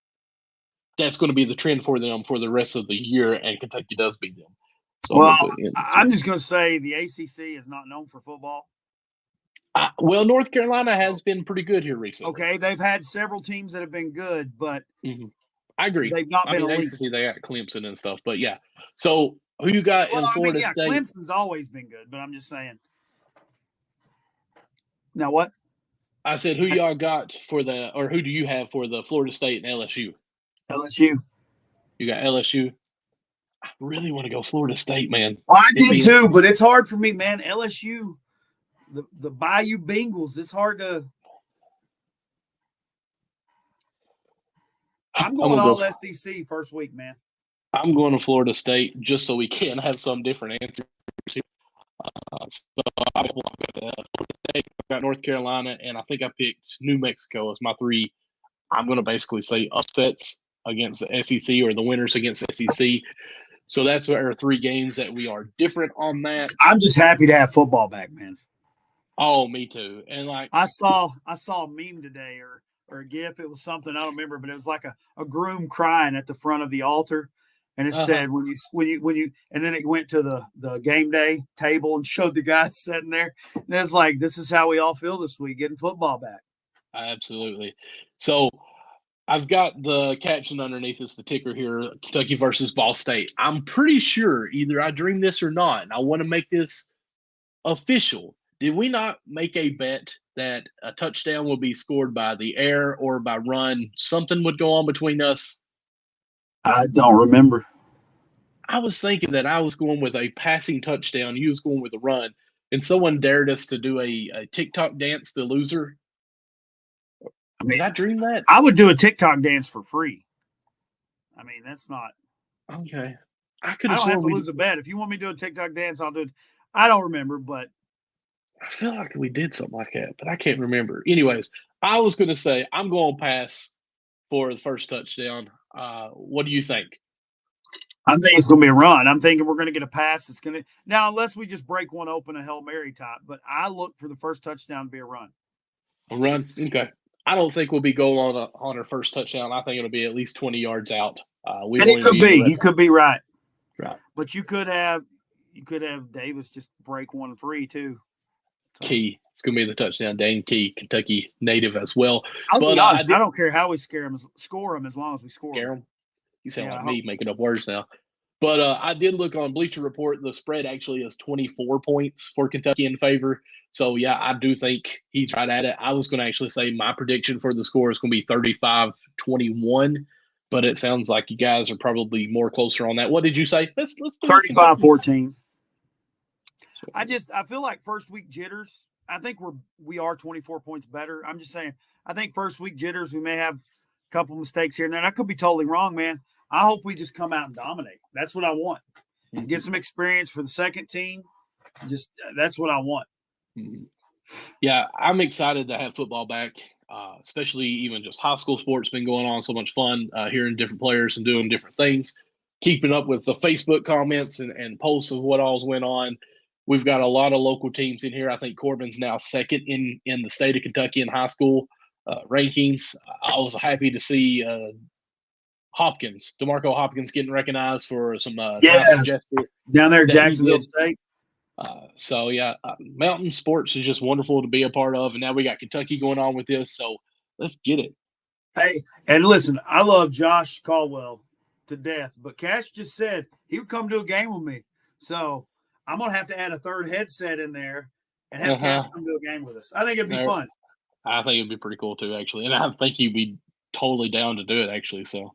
that's going to be the trend for them for the rest of the year, and Kentucky does beat them. So well, I'm just going to say the ACC is not known for football. Well, North Carolina has been pretty good here recently. Okay, they've had several teams that have been good, but I agree. They've not been elite. ACC, they got Clemson and stuff, but yeah. So who you got in Florida State? Clemson's always been good, but I'm just saying. Now what? I said, who y'all got who do you have for the Florida State and LSU? LSU. You got LSU? I really want to go Florida State, man. Well, I did too, but it's hard for me, man. LSU, the Bayou Bengals, it's hard to. I'm going all SEC first week, man. I'm going to Florida State just so we can have some different answers. So I've got Florida State, I've got North Carolina, and I think I picked New Mexico as my 3. I'm going to basically say upsets against the SEC or the winners against the SEC. So that's our 3 games that we are different on that. I'm just happy to have football back, man. Oh, me too. And like I saw a meme today or a GIF. It was something I don't remember, but it was like a groom crying at the front of the altar. And it said when you and then it went to the game day table and showed the guys sitting there. And it's like, this is how we all feel this week, getting football back. Absolutely. So I've got the caption underneath us, the ticker here, Kentucky versus Ball State. I'm pretty sure either I dreamed this or not, and I want to make this official. Did we not make a bet that a touchdown will be scored by the air or by run? Something would go on between us. I don't remember. I was thinking that I was going with a passing touchdown. You was going with a run. And someone dared us to do a TikTok dance, the loser. I mean, did I dream that? I would do a TikTok dance for free. I mean, that's not. Okay. I don't have to lose a bet. If you want me to do a TikTok dance, I'll do it. I don't remember, but. I feel like we did something like that, but I can't remember. Anyways, I was going to say I'm going to pass for the first touchdown. What do you think? I'm thinking it's going to be a run. I'm thinking we're going to get a pass. It's going to now, unless we just break one open, a Hail Mary type. But I look for the first touchdown to be a run. A run, okay. I don't think we'll be going on our first touchdown. I think it'll be at least 20 yards out. And it could be. You could be right. Right. But you could have Davis just break one free too. So. Key. It's going to be the touchdown. Dane Key, Kentucky native as well. I'll be honest, I don't care how we score them as long as we score. Scare them? You sound like me making up words now. But I did look on Bleacher Report. The spread actually is 24 points for Kentucky in favor. So, yeah, I do think he's right at it. I was going to actually say my prediction for the score is going to be 35-21, but it sounds like you guys are probably more closer on that. What did you say? Let's do 35-14. I feel like first week jitters. I think we are 24 points better. I'm just saying, I think first week jitters, we may have a couple mistakes here and there. And I could be totally wrong, man. I hope we just come out and dominate. That's what I want. Get some experience for the second team. That's what I want. Yeah, I'm excited to have football back, especially even just high school sports been going on. So much fun hearing different players and doing different things, keeping up with the Facebook comments and posts of what all's went on. We've got a lot of local teams in here. I think Corbin's now second in the state of Kentucky in high school rankings. I was happy to see DeMarco Hopkins getting recognized for some down there at Jacksonville State. Mountain sports is just wonderful to be a part of, and now we got Kentucky going on with this, so let's get it. Hey, and listen, I love Josh Caldwell to death, but Kash just said he would come to a game with me, so I'm gonna have to add a third headset in there and have Kash come to a game with us. I think it'd be fun. I think it'd be pretty cool too, actually, and I think he'd be totally down to do it, actually. So,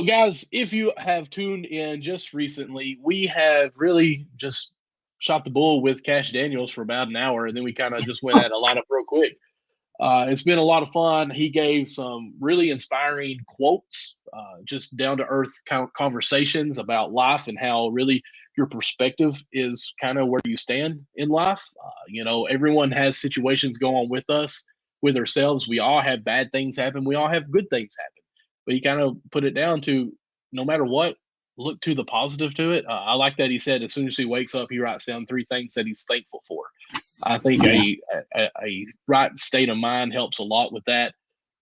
guys, if you have tuned in just recently, we have really just shot the bull with Kash Daniels for about an hour, and then we kind of just went at a lineup real quick. It's been a lot of fun. He gave some really inspiring quotes, just down-to-earth conversations about life and how really your perspective is kind of where you stand in life. Everyone has situations go on with us, with ourselves. We all have bad things happen. We all have good things happen. But he kind of put it down to no matter what, look to the positive to it. I like that he said as soon as he wakes up, he writes down 3 things that he's thankful for. I think a right state of mind helps a lot with that.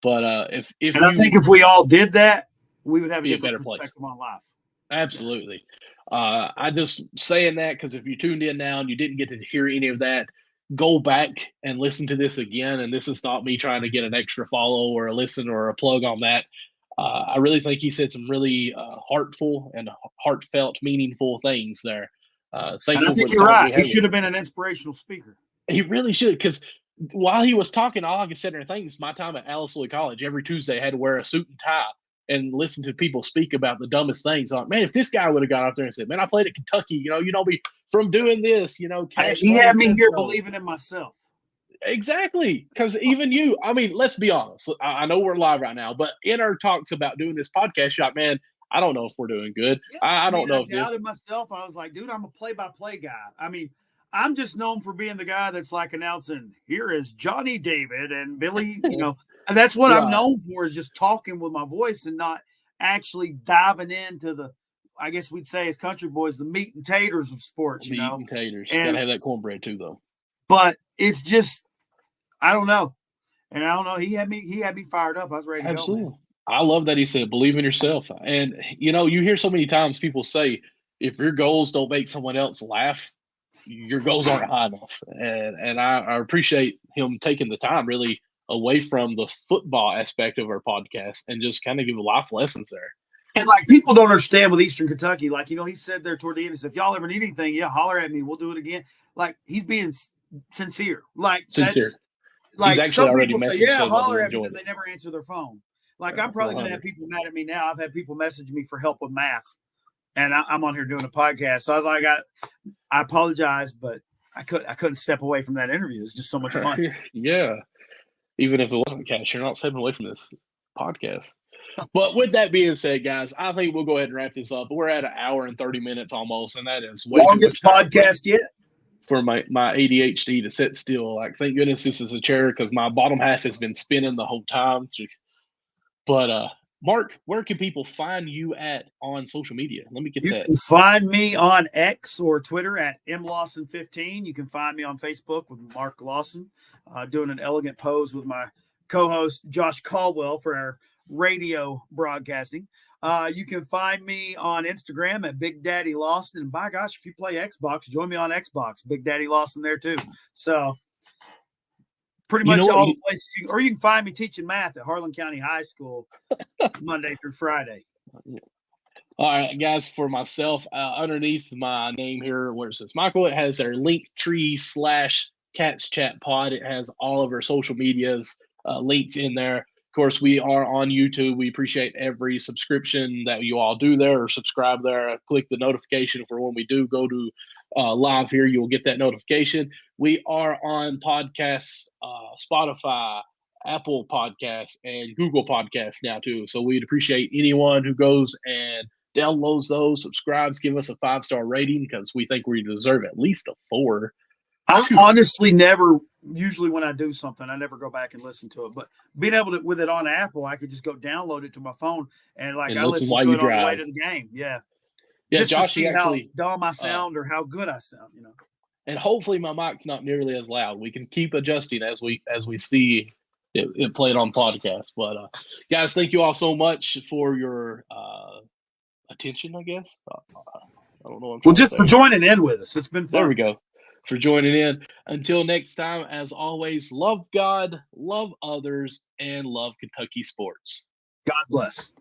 But I think if we all did that, we would have a better perspective on life. Absolutely. I just saying that because if you tuned in now and you didn't get to hear any of that, go back and listen to this again. And this is not me trying to get an extra follow or a listen or a plug on that. I really think he said some really heartfelt, meaningful things there. And I think you're right. He should have been an inspirational speaker. He really should, because while he was talking, all I could sit there and think is my time at Alice Louis College. Every Tuesday, I had to wear a suit and tie and listen to people speak about the dumbest things. Like, man, if this guy would have got up there and said, "Man, I played at Kentucky. You know me from doing this. Kash he had me here believing in myself." Exactly, because even you, I mean, let's be honest. I know we're live right now, but in our talks about doing this podcast, you're like, man, I don't know if we're doing good. Yeah, I don't know. I doubted myself. I was like, dude, I'm a play-by-play guy. I mean, I'm just known for being the guy that's like announcing, here is Johnny David and Billy. And that's what I'm known for, is just talking with my voice and not actually diving into the, I guess we'd say as country boys, the meat and taters of sports. Meat and taters. You gotta have that cornbread too, though. But it's just, I don't know. And I don't know. He had me fired up. I was ready to go. Man. I love that he said, believe in yourself. And, you hear so many times people say, if your goals don't make someone else laugh, your goals aren't high enough. And I appreciate him taking the time really away from the football aspect of our podcast and just kind of give life lessons there. And like, people don't understand with Eastern Kentucky, like, he said there toward the end, he said, if y'all ever need anything, holler at me. We'll do it again. Like, he's being sincere. Like, sincere. Like, he's actually some already people messaged. Yeah, holler at me, but they never answer their phone. Like, I'm probably going to have people mad at me now. I've had people message me for help with math, and I'm on here doing a podcast. So I was like, I apologize, but I couldn't step away from that interview. It's just so much fun. Yeah. Even if it wasn't Kash, you're not stepping away from this podcast. But with that being said, guys, I think we'll go ahead and wrap this up. We're at an hour and 30 minutes almost, and that is way longest podcast yet. For my ADHD to sit still. Like, thank goodness this is a chair because my bottom half has been spinning the whole time. But Mark, where can people find you at on social media? Let me get that. You can find me on X or Twitter at mlawson15. You can find me on Facebook with Mark Lawson, doing an elegant pose with my co-host Josh Caldwell for our radio broadcasting. You can find me on Instagram at Big Daddy Lawson. And by gosh, if you play Xbox, join me on Xbox. Big Daddy Lawson there too. So pretty much all the places. Or you can find me teaching math at Harlan County High School Monday through Friday. All right, guys, for myself, underneath my name here, where it says Michael, it has our link tree / Cats Chat Pod. It has all of our social medias links in there. Of course, we are on YouTube. We appreciate every subscription that you all do there or subscribe there. Click the notification for when we do go to live here. You'll get that notification. We are on podcasts, Spotify, Apple Podcasts, and Google Podcasts now too. So we'd appreciate anyone who goes and downloads those, subscribes, give us a 5-star rating because we think we deserve at least a 4. I honestly never, usually when I do something, I never go back and listen to it. But being able to, with it on Apple, I could just go download it to my phone and I listen while to you it on the way drive. to the game. Yeah. Yeah, Just Josh, to see actually, how dumb I sound or how good I sound, And hopefully my mic's not nearly as loud. We can keep adjusting as we see it played on podcast. But guys, thank you all so much for your attention, I guess. I don't know. Well, just for joining in with us. It's been fun. There we go. For joining in. Until next time, as always, love God, love others, and love Kentucky sports. God bless.